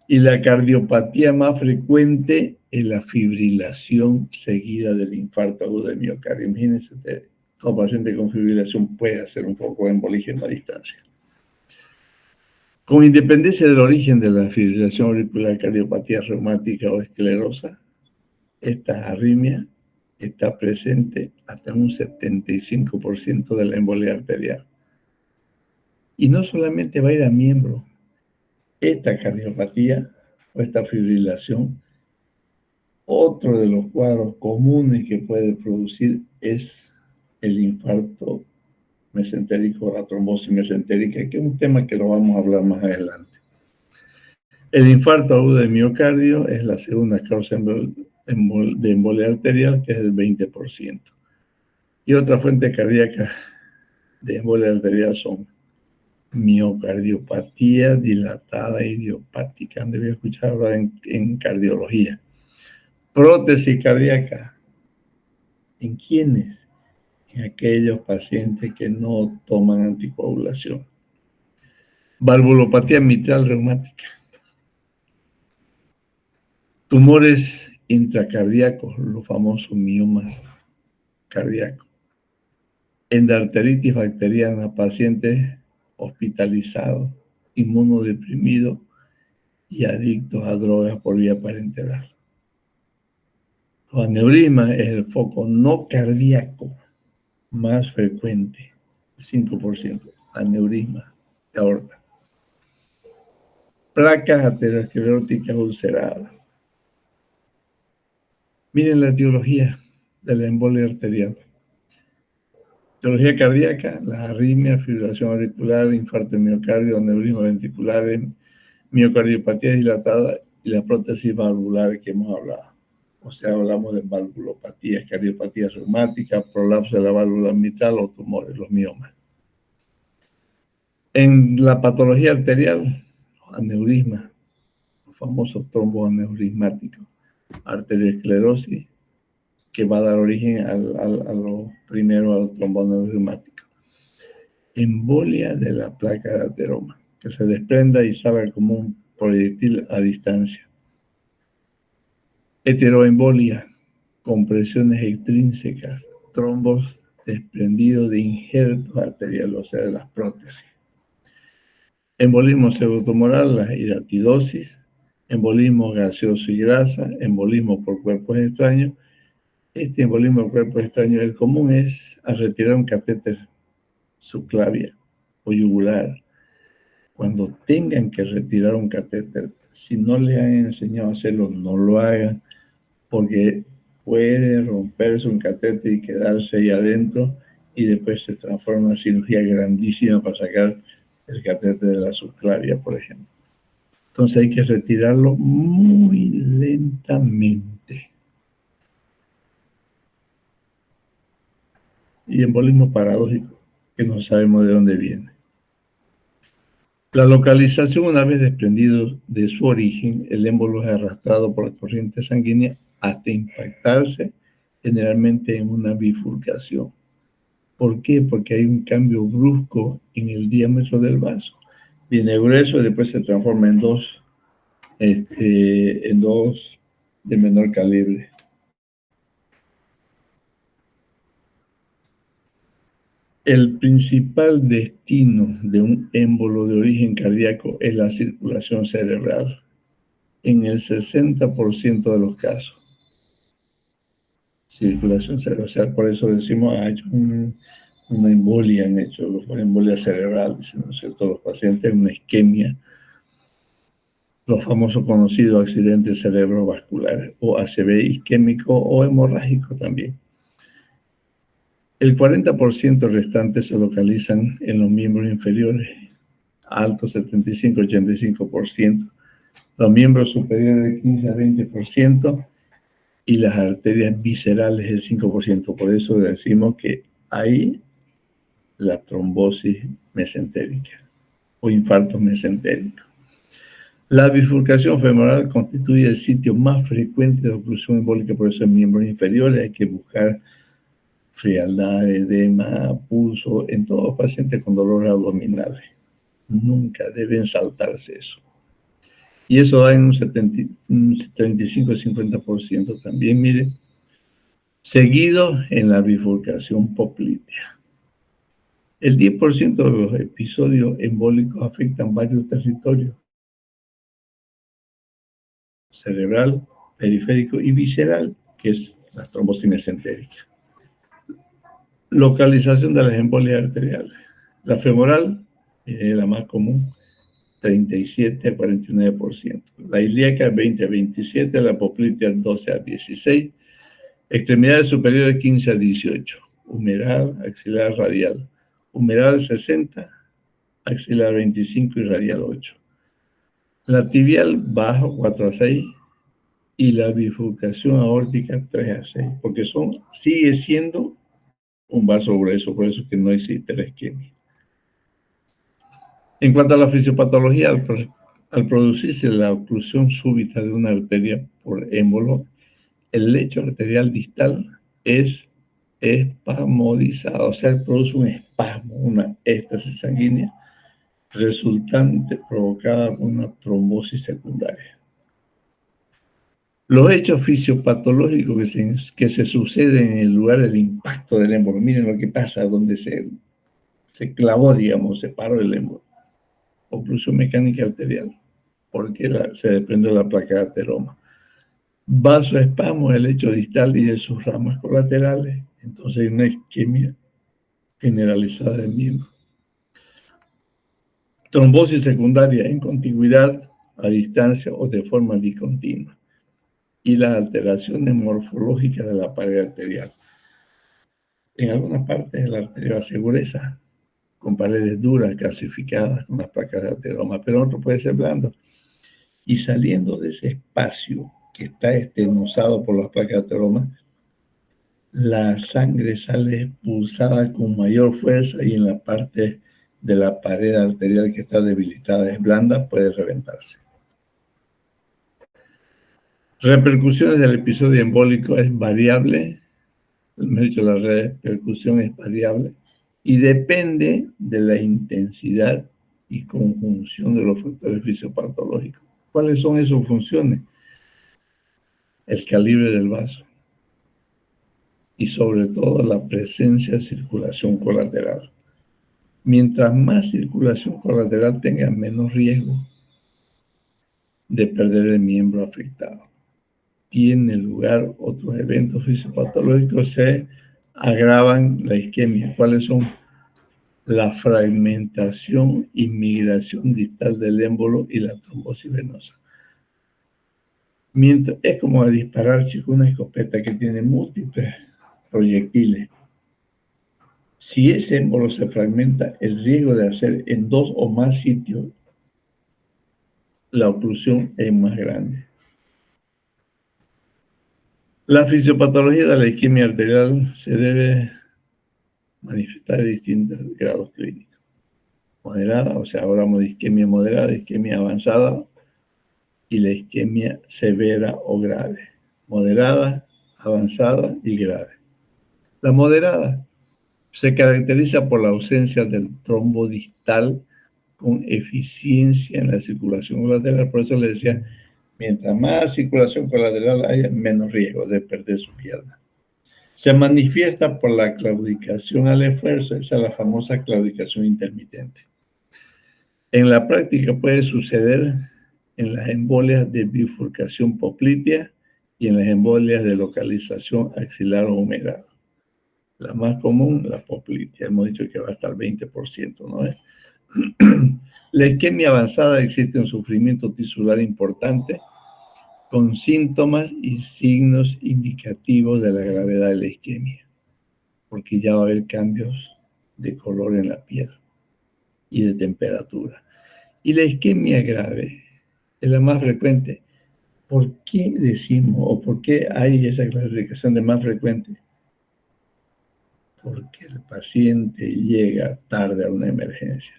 Y la cardiopatía más frecuente es la fibrilación seguida del infarto agudo de miocardio. Imagínense, todo paciente con fibrilación puede hacer un foco embolígeno a distancia. Con independencia del origen de la fibrilación auricular, cardiopatía reumática o esclerosa, esta arritmia está presente hasta un 75% de la embolia arterial. Y no solamente va a ir a miembro. Esta cardiopatía o esta fibrilación, otro de los cuadros comunes que puede producir es el infarto mesentérico, la trombosis mesentérica, que es un tema que lo vamos a hablar más adelante. El infarto agudo de miocardio es la segunda causa de embolia arterial, que es el 20%. Y otra fuente cardíaca de embolia arterial son miocardiopatía dilatada idiopática. Han debido escuchar hablar en cardiología. Prótesis cardíaca. ¿En quiénes? En aquellos pacientes que no toman anticoagulación. Valvulopatía mitral reumática. Tumores intracardíacos, los famosos miomas cardíacos. Endarteritis bacteriana, pacientes hospitalizados, inmunodeprimidos y adictos a drogas por vía parenteral. Los aneurismas es el foco no cardíaco más frecuente, 5%, aneurisma de aorta. Placas ateroscleróticas ulceradas. Miren la etiología de la embolia arterial. Etiología cardíaca, las arritmias, fibrilación auricular, infarto de miocardio, aneurisma ventriculares, miocardiopatía dilatada y la prótesis valvular que hemos hablado. O sea, hablamos de valvulopatías, cardiopatías reumáticas, prolapso de la válvula mitral o tumores, los miomas. En la patología arterial, los aneurismas, los famosos trombos aneurismáticos, arteriosclerosis, que va a dar origen a lo primero al trombones reumático. Embolia de la placa de ateroma, que se desprenda y salga como un proyectil a distancia. Heteroembolia, compresiones extrínsecas, trombos desprendidos de injertos arteriales, o sea, de las prótesis. Embolismo pseudotumoral, la hidatidosis, embolismo gaseoso y grasa, embolismo por cuerpos extraños. Este embolismo por cuerpos extraños, el común es a retirar un catéter subclavia o yugular. Cuando tengan que retirar un catéter, si no le han enseñado a hacerlo, no lo hagan, porque puede romperse un catéter y quedarse ahí adentro y después se transforma en una cirugía grandísima para sacar el catéter de la subclavia, por ejemplo. Entonces hay que retirarlo muy lentamente. Y embolismo paradójico, que no sabemos de dónde viene. La localización, una vez desprendido de su origen, el émbolo es arrastrado por la corriente sanguínea hasta impactarse generalmente en una bifurcación. ¿Por qué? Porque hay un cambio brusco en el diámetro del vaso. Viene grueso y después se transforma en dos de menor calibre. El principal destino de un émbolo de origen cardíaco es la circulación cerebral, en el 60% de los casos. Circulación cerebral, o sea, por eso decimos, ha hecho una embolia, han hecho una embolia cerebral, ¿no es cierto? Los pacientes, una isquemia, los famosos conocidos accidentes cerebrovasculares, o ACV isquémico o hemorrágico también. El 40% restante se localizan en los miembros inferiores, alto 75-85%, los miembros superiores 15 a 20% y las arterias viscerales el 5%. Por eso decimos que hay la trombosis mesentérica o infarto mesentérico. La bifurcación femoral constituye el sitio más frecuente de oclusión embólica, por eso en miembros inferiores hay que buscar frialdad, edema, pulso en todos los pacientes con dolores abdominales. Nunca deben saltarse eso. Y eso da en un 35-50% también, mire, seguido en la bifurcación poplitea. El 10% de los episodios embólicos afectan varios territorios: cerebral, periférico y visceral, que es la trombosis mesentérica. Localización de las embolias arteriales. La femoral es la más común, 37 a 49%. La ilíaca 20 a 27, la poplitea 12 a 16, extremidades superiores 15 a 18, humeral, axilar, radial. Humeral 60, axilar 25 y radial 8. La tibial bajo 4 a 6 y la bifurcación aórtica 3 a 6, porque sigue siendo un vaso grueso, por eso es que no existe la isquemia. En cuanto a la fisiopatología, al producirse la oclusión súbita de una arteria por émbolo, el lecho arterial distal es espasmodizado, o sea, produce un espasmo, una éxtasis sanguínea resultante provocada por una trombosis secundaria. Los hechos fisiopatológicos que se suceden en el lugar del impacto del émbolo, miren lo que pasa donde se clavó, digamos, se paró el émbolo. Oclusión mecánica arterial, porque se desprende la placa de ateroma. Vasoespasmo del lecho distal y de sus ramas colaterales. Entonces hay una isquemia generalizada del miembro. Trombosis secundaria en contigüidad, a distancia o de forma discontinua. Y las alteraciones morfológicas de la pared arterial. En algunas partes de la arteria se gruesa, con paredes duras, calcificadas, con las placas de ateroma, pero otro puede ser blando. Y saliendo de ese espacio que está estenosado por las placas de ateroma, la sangre sale expulsada con mayor fuerza y en la parte de la pared arterial que está debilitada, es blanda, puede reventarse. Repercusiones del episodio embólico es variable mejor dicho, la repercusión es variable y depende de la intensidad y conjunción de los factores fisiopatológicos. ¿Cuáles son esas funciones? El calibre del vaso y sobre todo la presencia de circulación colateral. Mientras más circulación colateral tenga, menos riesgo de perder el miembro afectado. Tiene lugar otros eventos fisiopatológicos, se agravan la isquemia. ¿Cuáles son? La fragmentación y migración distal del émbolo y la trombosis venosa. Es como disparar, chico, una escopeta que tiene múltiples proyectiles. Si ese émbolo se fragmenta, el riesgo de hacer en 2 o más sitios la oclusión es más grande. La fisiopatología de la isquemia arterial se debe manifestar en distintos grados clínicos. Moderada, o sea, hablamos de isquemia moderada, isquemia avanzada y la isquemia severa o grave. Moderada, avanzada y grave. La moderada se caracteriza por la ausencia del trombo distal con eficiencia en la circulación colateral. Por eso le decía, mientras más circulación colateral haya, menos riesgo de perder su pierna. Se manifiesta por la claudicación al esfuerzo, esa es la famosa claudicación intermitente. En la práctica puede suceder en las embolias de bifurcación poplitea y en las embolias de localización axilar o humeral. La más común, la poplitea, hemos dicho que va a estar 20%, ¿no es? La isquemia avanzada existe un sufrimiento tisular importante con síntomas y signos indicativos de la gravedad de la isquemia, porque ya va a haber cambios de color en la piel y de temperatura. Y la isquemia grave es la más frecuente. ¿Por qué decimos o por qué hay esa clasificación de más frecuente? Porque el paciente llega tarde a una emergencia.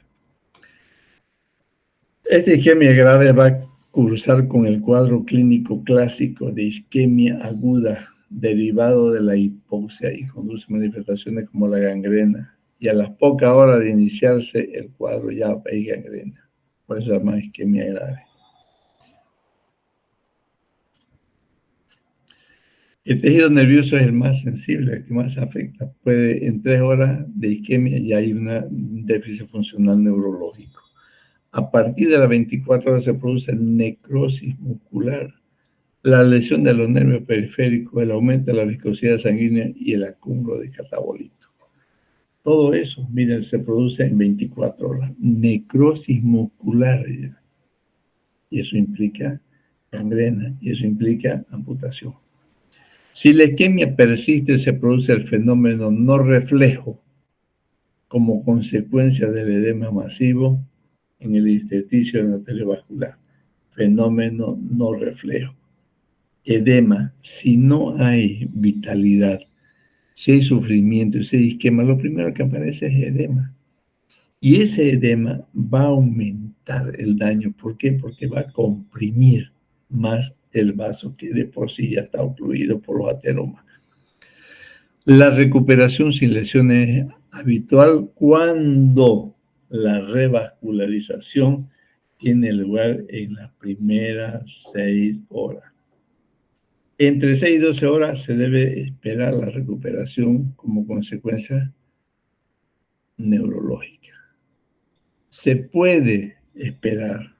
Esta isquemia grave va a cursar con el cuadro clínico clásico de isquemia aguda derivado de la hipoxia y conduce manifestaciones como la gangrena. Y a las pocas horas de iniciarse el cuadro ya hay gangrena. Por eso se llama isquemia grave. El tejido nervioso es el más sensible, el que más afecta. En 3 horas de isquemia ya hay un déficit funcional neurológico. A partir de las 24 horas se produce necrosis muscular, la lesión de los nervios periféricos, el aumento de la viscosidad sanguínea y el acúmulo de catabolitos. Todo eso, miren, se produce en 24 horas. Necrosis muscular. Y eso implica gangrena y eso implica amputación. Si la isquemia persiste, se produce el fenómeno no reflejo como consecuencia del edema masivo en el intersticio endoteliovascular. Fenómeno no reflejo. Edema, si no hay vitalidad, si hay sufrimiento, si hay isquema, lo primero que aparece es edema. Y ese edema va a aumentar el daño. ¿Por qué? Porque va a comprimir más el vaso que de por sí ya está ocluido por los ateromas. La recuperación sin lesiones es habitual cuando la revascularización tiene lugar en las primeras 6 horas. Entre 6 y 12 horas se debe esperar la recuperación como consecuencia neurológica. Se puede esperar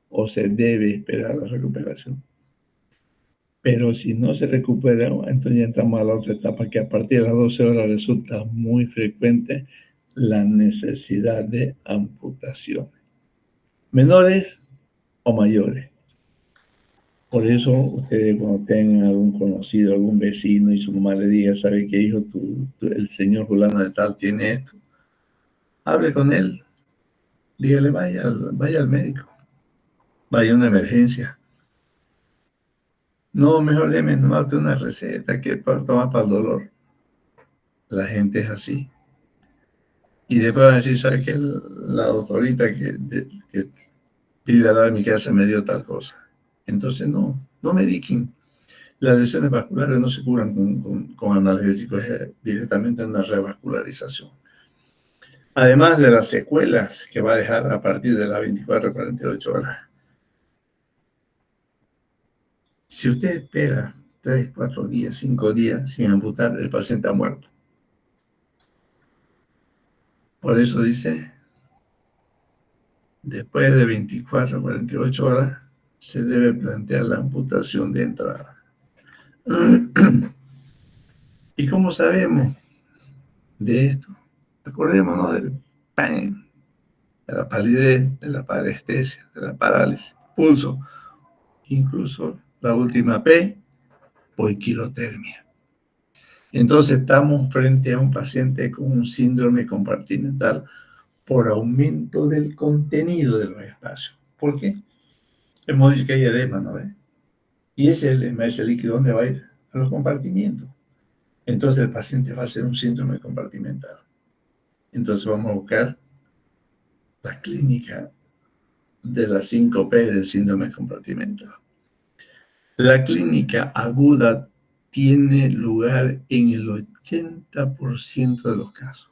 o se debe esperar la recuperación. Pero si no se recupera, entonces ya entramos a la otra etapa, que a partir de las 12 horas resulta muy frecuente la necesidad de amputaciones, menores o mayores. Por eso ustedes cuando tengan algún conocido, algún vecino y su mamá le diga, ¿sabe qué, hijo? El señor fulano de tal tiene esto. Hable con él. Dígale, vaya al médico. Vaya a una emergencia. No, mejor déme nomás una receta que para tomar para el dolor. La gente es así. Y después van a decir, ¿sabe qué? La doctorita que vive al lado de mi casa me dio tal cosa. Entonces no mediquen. Las lesiones vasculares no se curan con analgésicos, es directamente una revascularización. Además de las secuelas que va a dejar a partir de las 24 a 48 horas. Si usted espera 3, 4 días, 5 días sin amputar, el paciente ha muerto. Por eso dice, después de 24 a 48 horas, se debe plantear la amputación de entrada. ¿Y cómo sabemos de esto? Acordémonos del PAN, de la palidez, de la parestesia, de la parálisis, pulso, incluso la última P, poiquilotermia. Entonces estamos frente a un paciente con un síndrome compartimental por aumento del contenido de los espacios. ¿Por qué? Hemos dicho que hay edema, ¿no ve? Y ese líquido, ¿dónde va a ir? A los compartimientos. Entonces el paciente va a hacer un síndrome compartimental. Entonces vamos a buscar la clínica de la síncope del síndrome compartimental. La clínica aguda tiene lugar en el 80% de los casos.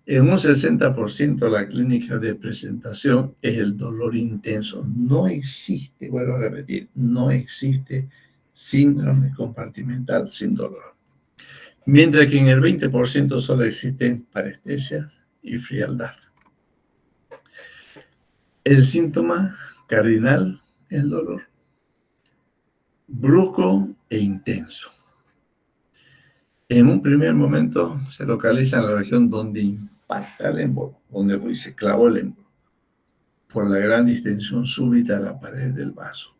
En un 60% la clínica de presentación es el dolor intenso. No existe, vuelvo a repetir, no existe síndrome compartimental sin dolor. Mientras que en el 20% solo existen parestesias y frialdad. El síntoma cardinal es el dolor, brusco e intenso. En un primer momento se localiza en la región donde impacta el émbolo, donde se clavó el émbolo, por la gran distensión súbita de la pared del vaso.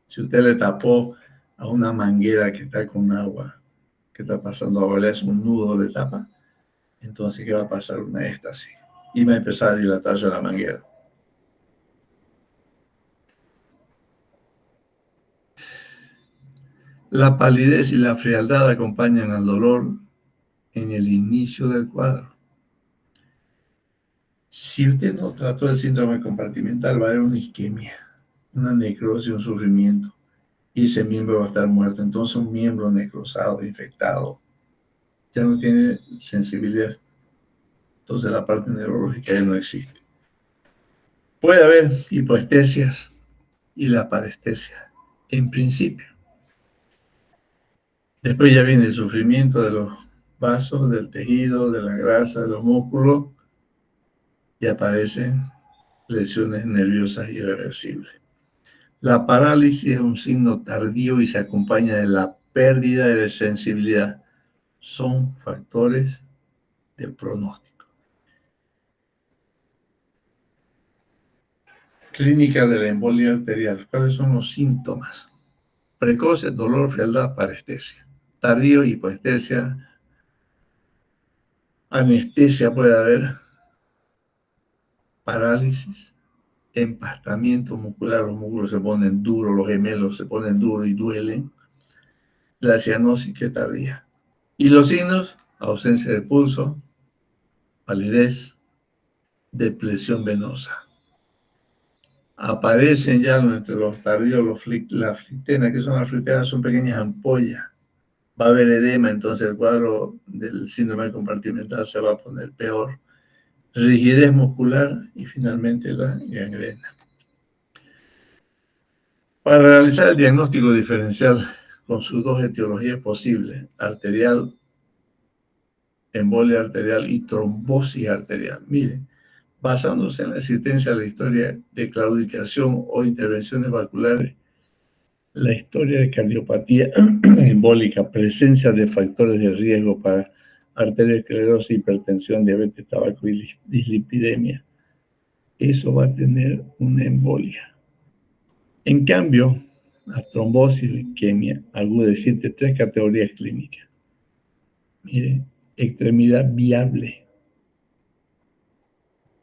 Si usted le tapó a una manguera que está con agua, que está pasando agua, le hace un nudo, le tapa, entonces ¿qué va a pasar? Una éxtasis. Y va a empezar a dilatarse la manguera. La palidez y la frialdad acompañan al dolor en el inicio del cuadro. Si usted no trató el síndrome compartimental, va a haber una isquemia, una necrosis, un sufrimiento, y ese miembro va a estar muerto. Entonces un miembro necrosado, infectado, ya no tiene sensibilidad. Entonces la parte neurológica ya no existe. Puede haber hipoestesias y la parestesia, en principio. Después ya viene el sufrimiento de los vasos, del tejido, de la grasa, de los músculos, y aparecen lesiones nerviosas irreversibles. La parálisis es un signo tardío y se acompaña de la pérdida de sensibilidad. Son factores de pronóstico. Clínica de la embolia arterial. ¿Cuáles son los síntomas? Precoces, dolor, frialdad, parestesia. Tardío, hipoestesia. Anestesia puede haber. Parálisis. Empastamiento muscular. Los músculos se ponen duros, los gemelos se ponen duros y duelen. La cianosis que es tardía. Y los signos: ausencia de pulso, palidez, depresión venosa. Aparecen ya entre los tardíos la flictena. ¿Qué son las flictenas? Son pequeñas ampollas. Va a haber edema, entonces el cuadro del síndrome compartimental se va a poner peor. Rigidez muscular y finalmente la gangrena. Para realizar el diagnóstico diferencial con sus dos etiologías posibles, arterial, embolia arterial y trombosis arterial. Miren, basándose en la existencia de la historia de claudicación o intervenciones vasculares, la historia de cardiopatía embólica, presencia de factores de riesgo para arteriosclerosis, hipertensión, diabetes, tabaco y dislipidemia, eso va a tener una embolia. En cambio, la trombosis o isquemia aguda existe 3 categorías clínicas. Miren, extremidad viable,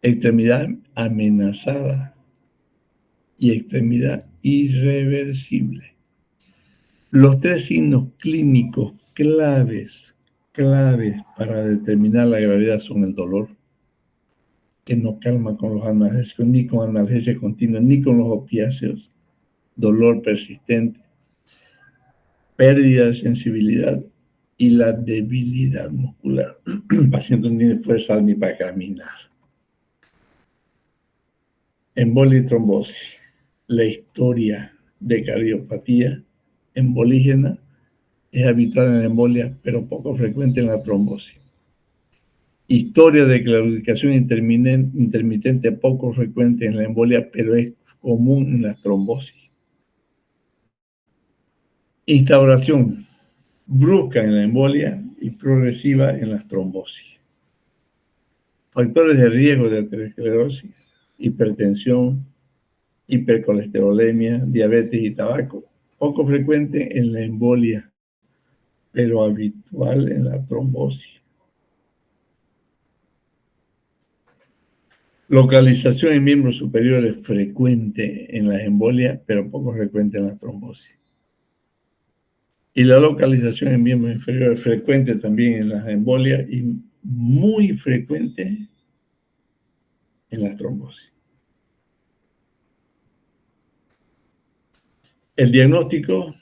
extremidad amenazada y extremidad irreversible. Los 3 signos clínicos claves para determinar la gravedad son el dolor, que no calma con los analgésicos, ni con analgesia continua, ni con los opiáceos, dolor persistente, pérdida de sensibilidad y la debilidad muscular. El paciente no tiene fuerza ni para caminar. Embolia y trombosis. La historia de cardiopatía embolígena es habitual en la embolia, pero poco frecuente en la trombosis. Historia de claudicación intermitente poco frecuente en la embolia, pero es común en la trombosis. Instauración brusca en la embolia y progresiva en las trombosis. Factores de riesgo de aterosclerosis, hipertensión, hipercolesterolemia, diabetes y tabaco. Poco frecuente en la embolia, pero habitual en la trombosis. Localización en miembros superiores frecuente en las embolias, pero poco frecuente en la trombosis. Y la localización en miembros inferiores frecuente también en las embolias y muy frecuente en las trombosis. El diagnóstico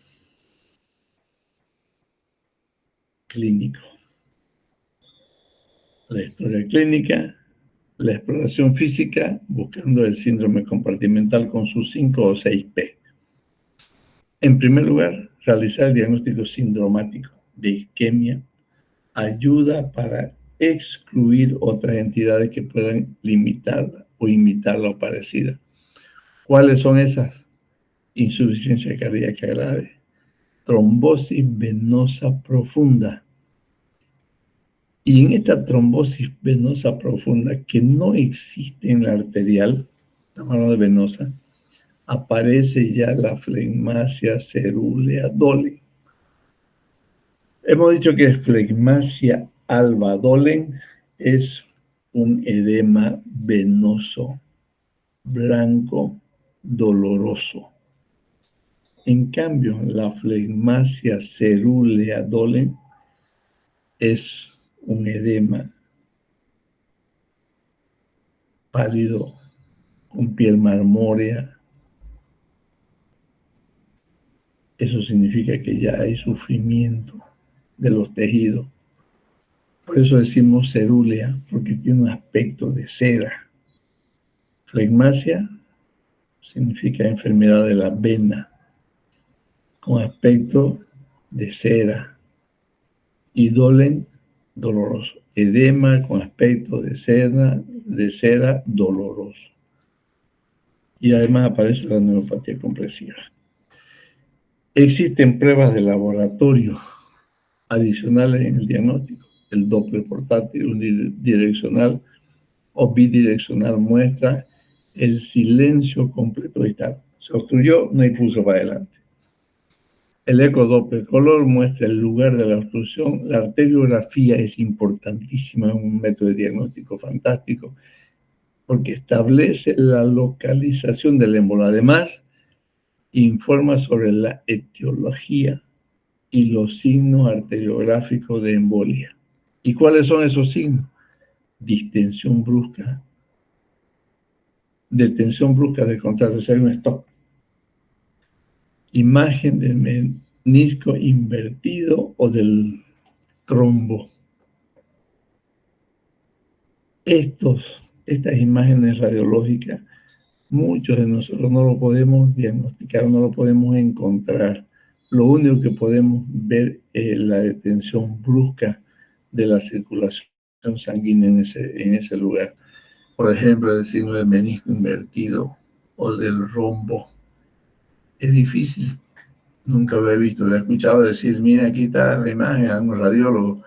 clínico. La historia clínica, la exploración física, buscando el síndrome compartimental con sus 5 o 6 P. En primer lugar, realizar el diagnóstico sindromático de isquemia ayuda para excluir otras entidades que puedan limitarla o imitarla o parecida. ¿Cuáles son esas? Insuficiencia cardíaca grave, trombosis venosa profunda. Y en esta trombosis venosa profunda, que no existe en la arterial, estamos hablando de venosa, aparece ya la flegmasia cerúlea Dolen. Hemos dicho que flegmasia alba Dolen es un edema venoso, blanco, doloroso. En cambio, la flegmasia cerúlea Dolen es un edema pálido, con piel marmórea. Eso significa que ya hay sufrimiento de los tejidos. Por eso decimos cerúlea, porque tiene un aspecto de cera. Flegmasia significa enfermedad de la vena, con aspecto de cera. Y Dolen, doloroso. Edema con aspecto de cera doloroso. Y además aparece la neuropatía compresiva. Existen pruebas de laboratorio adicionales en el diagnóstico. El Doppler portátil unidireccional o bidireccional muestra el silencio completo vital. Se obstruyó, no hay pulso para adelante. El ecodoppler color muestra el lugar de la obstrucción. La arteriografía es importantísima, es un método de diagnóstico fantástico porque establece la localización del émbolo. Además, informa sobre la etiología y los signos arteriográficos de embolia. ¿Y cuáles son esos signos? Distensión brusca, detención brusca del contrato, o sea, hay un stop. Imagen del menisco invertido o del trombo. Estas imágenes radiológicas, muchos de nosotros no lo podemos diagnosticar, no lo podemos encontrar. Lo único que podemos ver es la detención brusca de la circulación sanguínea en ese lugar. Por ejemplo, el signo del menisco invertido o del rombo. Es difícil. Nunca lo he visto. Lo he escuchado decir, mira, aquí está la imagen a un radiólogo,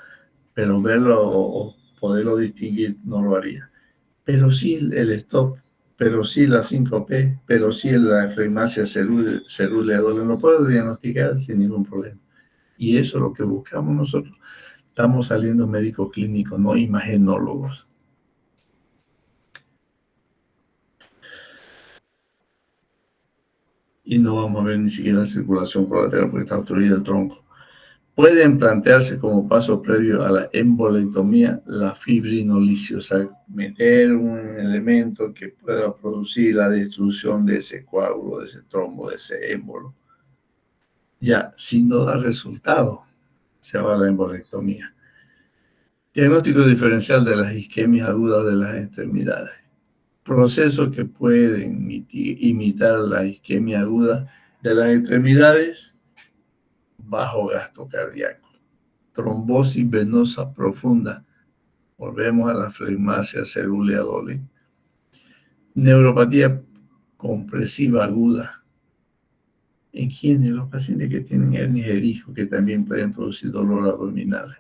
pero verlo o poderlo distinguir no lo haría. Pero sí el stop, pero sí la síncope, pero sí la flegmasia cerúlea Dolen, lo puedo diagnosticar sin ningún problema. Y eso es lo que buscamos nosotros. Estamos saliendo médicos clínicos, no imagenólogos. Y no vamos a ver ni siquiera circulación colateral porque está obstruido el tronco. Pueden plantearse como paso previo a la embolectomía la fibrinolisis, o sea, meter un elemento que pueda producir la destrucción de ese coágulo, de ese trombo, de ese émbolo. Ya, si no da resultado, se va a la embolectomía. Diagnóstico diferencial de las isquemias agudas de las extremidades. Procesos que pueden imitar la isquemia aguda de las extremidades: bajo gasto cardíaco, trombosis venosa profunda, volvemos a la flegmasia cerúlea doli, neuropatía compresiva aguda. ¿En quiénes? Los pacientes que tienen hernias de disco, que también pueden producir dolor abdominal.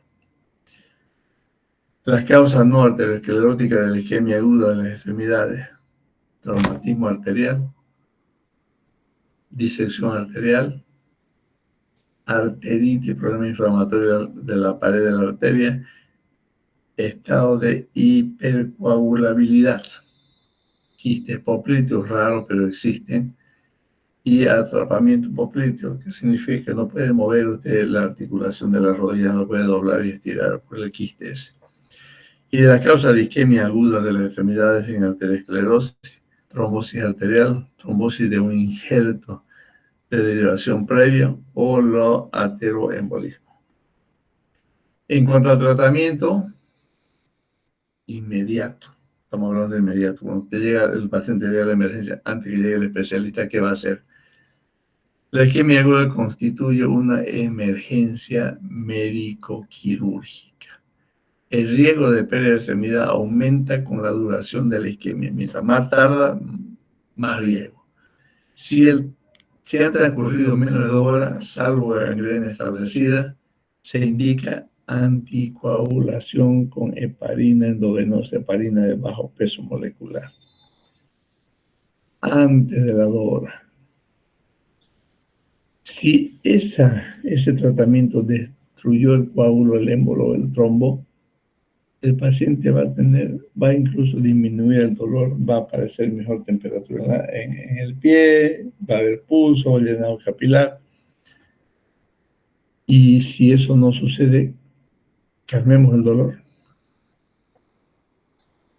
Las causas no arterioscleróticas de la isquemia aguda de las extremidades: traumatismo arterial, disección arterial, arteritis, problema inflamatorio de la pared de la arteria, estado de hipercoagulabilidad, quistes popliteos raros pero existen, y atrapamiento popliteo, que significa que no puede mover usted la articulación de la rodilla, no puede doblar y estirar por el quiste ese. Y de la causa de isquemia aguda de las extremidades en arteriosclerosis, trombosis arterial, trombosis de un injerto de derivación previa o lo ateroembolismo. En cuanto al tratamiento, inmediato. Estamos hablando de inmediato. Cuando usted llega, el paciente llega a la emergencia, antes que llegue el especialista, ¿qué va a hacer? La isquemia aguda constituye una emergencia médico-quirúrgica. El riesgo de pérdida de extremidad aumenta con la duración de la isquemia. Mientras más tarda, más riesgo. Si han transcurrido menos de 2 horas, salvo gangrena establecida, se indica anticoagulación con heparina endovenosa, heparina de bajo peso molecular, antes de las 2 horas. Si ese tratamiento destruyó el coágulo, el émbolo, el trombo, el paciente va a incluso disminuir el dolor, va a aparecer mejor temperatura en el pie, va a haber pulso, llenado capilar. Y si eso no sucede, calmemos el dolor.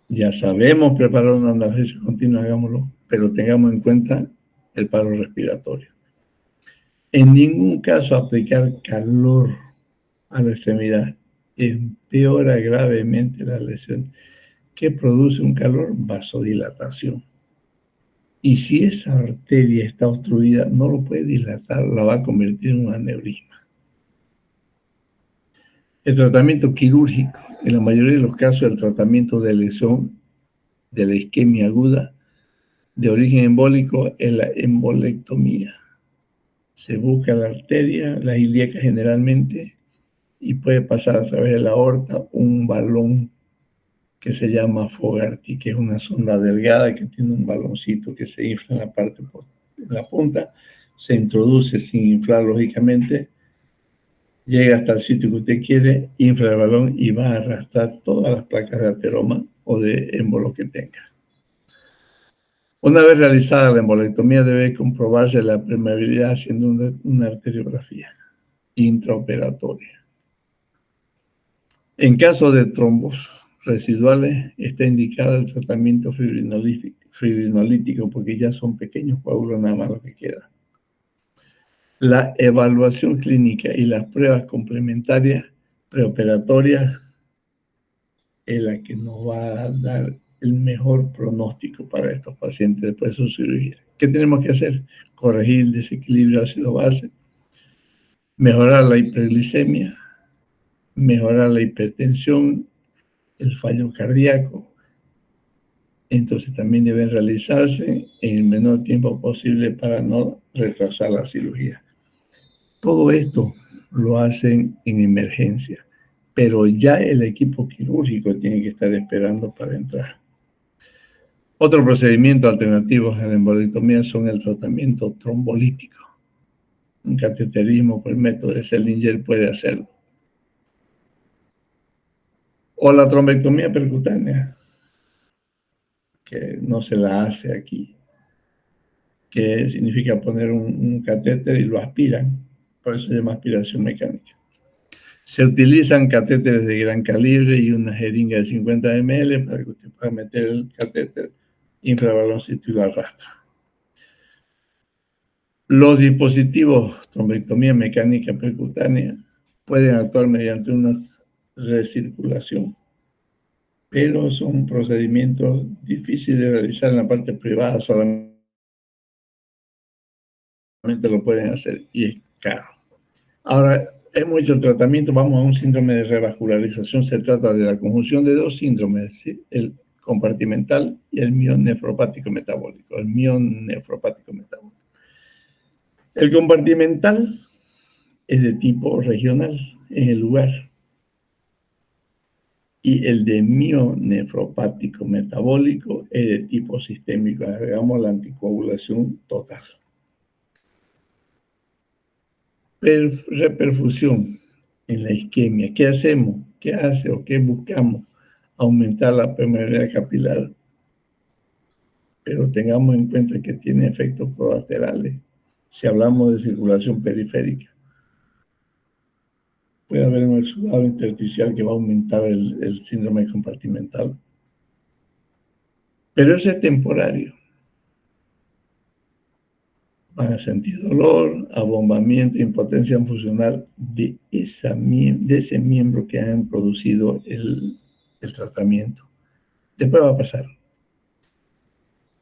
Ya sabemos preparar una analgesia continua, hagámoslo, pero tengamos en cuenta el paro respiratorio. En ningún caso aplicar calor a la extremidad empeora gravemente la lesión. ¿Qué produce un calor? Vasodilatación. Y si esa arteria está obstruida, no lo puede dilatar, la va a convertir en un aneurisma. El tratamiento quirúrgico, en la mayoría de los casos, el tratamiento de lesión de la isquemia aguda de origen embólico es la embolectomía. Se busca la arteria, la ilíaca generalmente, y puede pasar a través de la aorta un balón que se llama Fogarty, que es una sonda delgada que tiene un baloncito que se infla en la parte, en la punta, se introduce sin inflar lógicamente, llega hasta el sitio que usted quiere, infla el balón y va a arrastrar todas las placas de ateroma o de émbolo que tenga. Una vez realizada la embolectomía, debe comprobarse la permeabilidad haciendo una arteriografía intraoperatoria. En caso de trombos residuales, está indicado el tratamiento fibrinolítico porque ya son pequeños coágulos nada más lo que queda. La evaluación clínica y las pruebas complementarias preoperatorias es la que nos va a dar el mejor pronóstico para estos pacientes después de su cirugía. ¿Qué tenemos que hacer? Corregir el desequilibrio ácido-base, mejorar la hiperglicemia, mejorar la hipertensión, el fallo cardíaco. Entonces también deben realizarse en el menor tiempo posible para no retrasar la cirugía. Todo esto lo hacen en emergencia, pero ya el equipo quirúrgico tiene que estar esperando para entrar. Otro procedimiento alternativo a la embolectomía son el tratamiento trombolítico. Un cateterismo por el método de Sellinger puede hacerlo. O la trombectomía percutánea, que no se la hace aquí, que significa poner un catéter y lo aspiran, por eso se llama aspiración mecánica. Se utilizan catéteres de gran calibre y una jeringa de 50 ml para que usted pueda meter el catéter, infra el baloncito y lo arrastra. Los dispositivos trombectomía mecánica percutánea pueden actuar mediante una recirculación, pero son procedimientos difíciles de realizar en la parte privada, solamente lo pueden hacer y es caro. Ahora, hemos hecho el tratamiento, vamos a un síndrome de revascularización, se trata de la conjunción de dos síndromes, ¿sí? El compartimental y el mionefropático metabólico, el mionefropático metabólico. El compartimental es de tipo regional, en el lugar, y el de mionefropático metabólico es de tipo sistémico, agregamos la anticoagulación total. Reperfusión en la isquemia. ¿Qué hacemos? ¿Qué hace o qué buscamos? Aumentar la permeabilidad capilar, pero tengamos en cuenta que tiene efectos colaterales. Si hablamos de circulación periférica, puede haber un exudado intersticial que va a aumentar el síndrome compartimental. Pero ese es temporario. Van a sentir dolor, abombamiento, impotencia funcional de ese miembro que han producido el tratamiento. Después va a pasar.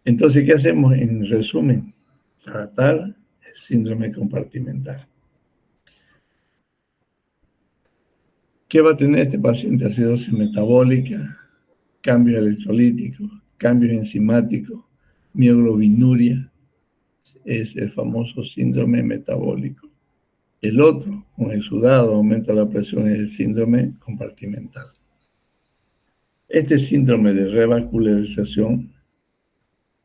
Entonces, ¿qué hacemos? En resumen, tratar el síndrome compartimental. ¿Qué va a tener este paciente? Acidosis metabólica, cambios electrolíticos, cambios enzimáticos, mioglobinuria, es el famoso síndrome metabólico. El otro, con exudado, aumenta la presión, es el síndrome compartimental. Este síndrome de revascularización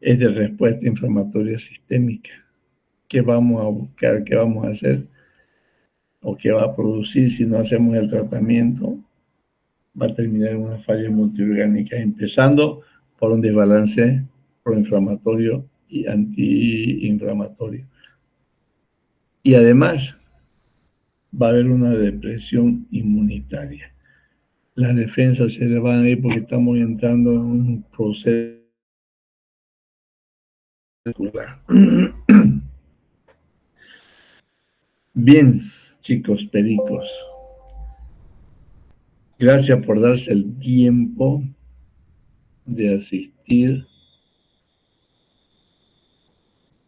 es de respuesta inflamatoria sistémica. ¿Qué vamos a buscar? ¿Qué vamos a hacer? ¿O qué va a producir si no hacemos el tratamiento? Va a terminar en una falla multiorgánica, empezando por un desbalance proinflamatorio y antiinflamatorio. Y además va a haber una depresión inmunitaria. Las defensas se le van a ir porque estamos entrando en un proceso. Bien, chicos pericos, gracias por darse el tiempo de asistir.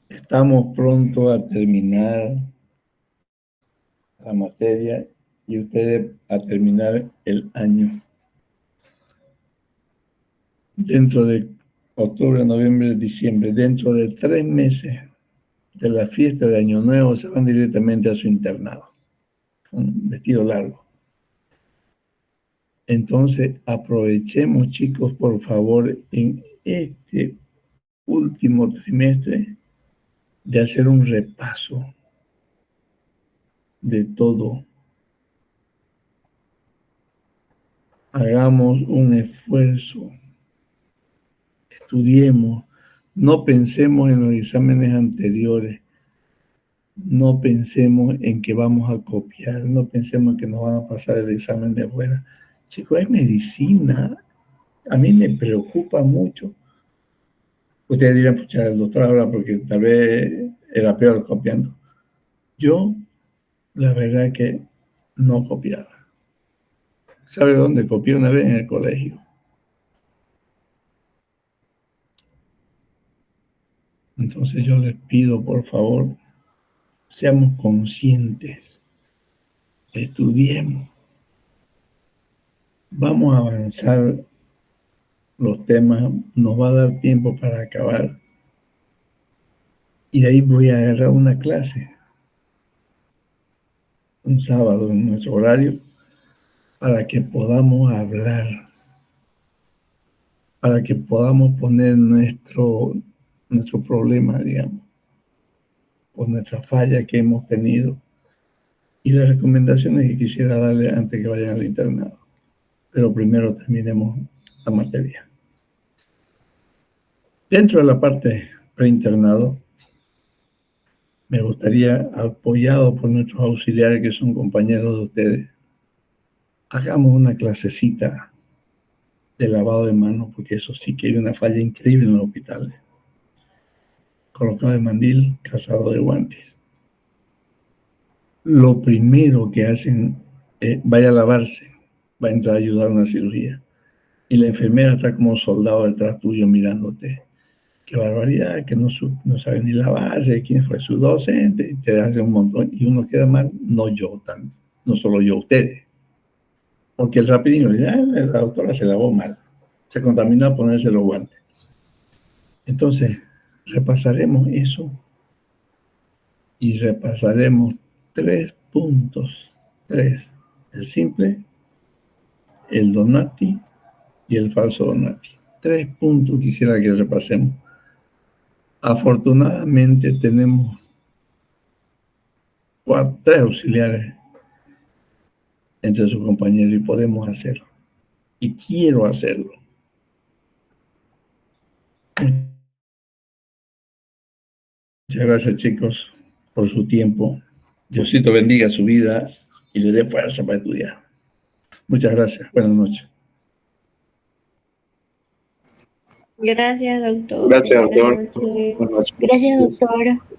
Estamos pronto a terminar la materia y ustedes a terminar el año. Dentro de octubre, noviembre, diciembre, dentro de 3 meses de la fiesta de Año Nuevo, se van directamente a su internado, con vestido largo. Entonces, aprovechemos, chicos, por favor, en este último trimestre, de hacer un repaso de todo. Hagamos un esfuerzo, estudiemos, no pensemos en los exámenes anteriores, no pensemos en que vamos a copiar, no pensemos en que nos van a pasar el examen de afuera. Chicos, es medicina, a mí me preocupa mucho. Ustedes dirán, pucha, el doctor habla porque tal vez era peor copiando. Yo, la verdad que no copiaba. ¿Sabe dónde copié una vez? En el colegio. Entonces yo les pido, por favor, seamos conscientes, estudiemos, vamos a avanzar los temas, nos va a dar tiempo para acabar. Y de ahí voy a agarrar una clase, un sábado en nuestro horario, para que podamos hablar, para que podamos poner nuestro problema, digamos, o nuestra falla que hemos tenido y las recomendaciones que quisiera darle antes que vayan al internado. Pero primero terminemos la materia. Dentro de la parte preinternado, me gustaría, apoyado por nuestros auxiliares que son compañeros de ustedes, hagamos una clasecita de lavado de manos, porque eso sí que hay una falla increíble en los hospitales. colocado de mandil, calzado de guantes. Lo primero que hacen es, vaya a lavarse, va a entrar a ayudar a una cirugía. Y la enfermera está como un soldado detrás tuyo mirándote. Qué barbaridad, que no sabe ni lavarse, quién fue su docente, y te hace un montón, y uno queda mal, no yo, no solo yo, ustedes. Porque el rapidinho, ya la doctora se lavó mal, se contaminó a ponerse los guantes. Entonces, repasaremos eso y repasaremos 3 puntos. 3, el simple, el Donati y el falso Donati. 3 puntos quisiera que repasemos. Afortunadamente tenemos 3 auxiliares entre sus compañeros y podemos hacerlo. Y quiero hacerlo. Muchas gracias, chicos, por su tiempo. Diosito bendiga su vida y le dé fuerza para estudiar. Muchas gracias. Buenas noches. Gracias, doctor. Gracias, doctor. Buenas noches. Buenas noches. Gracias, doctor.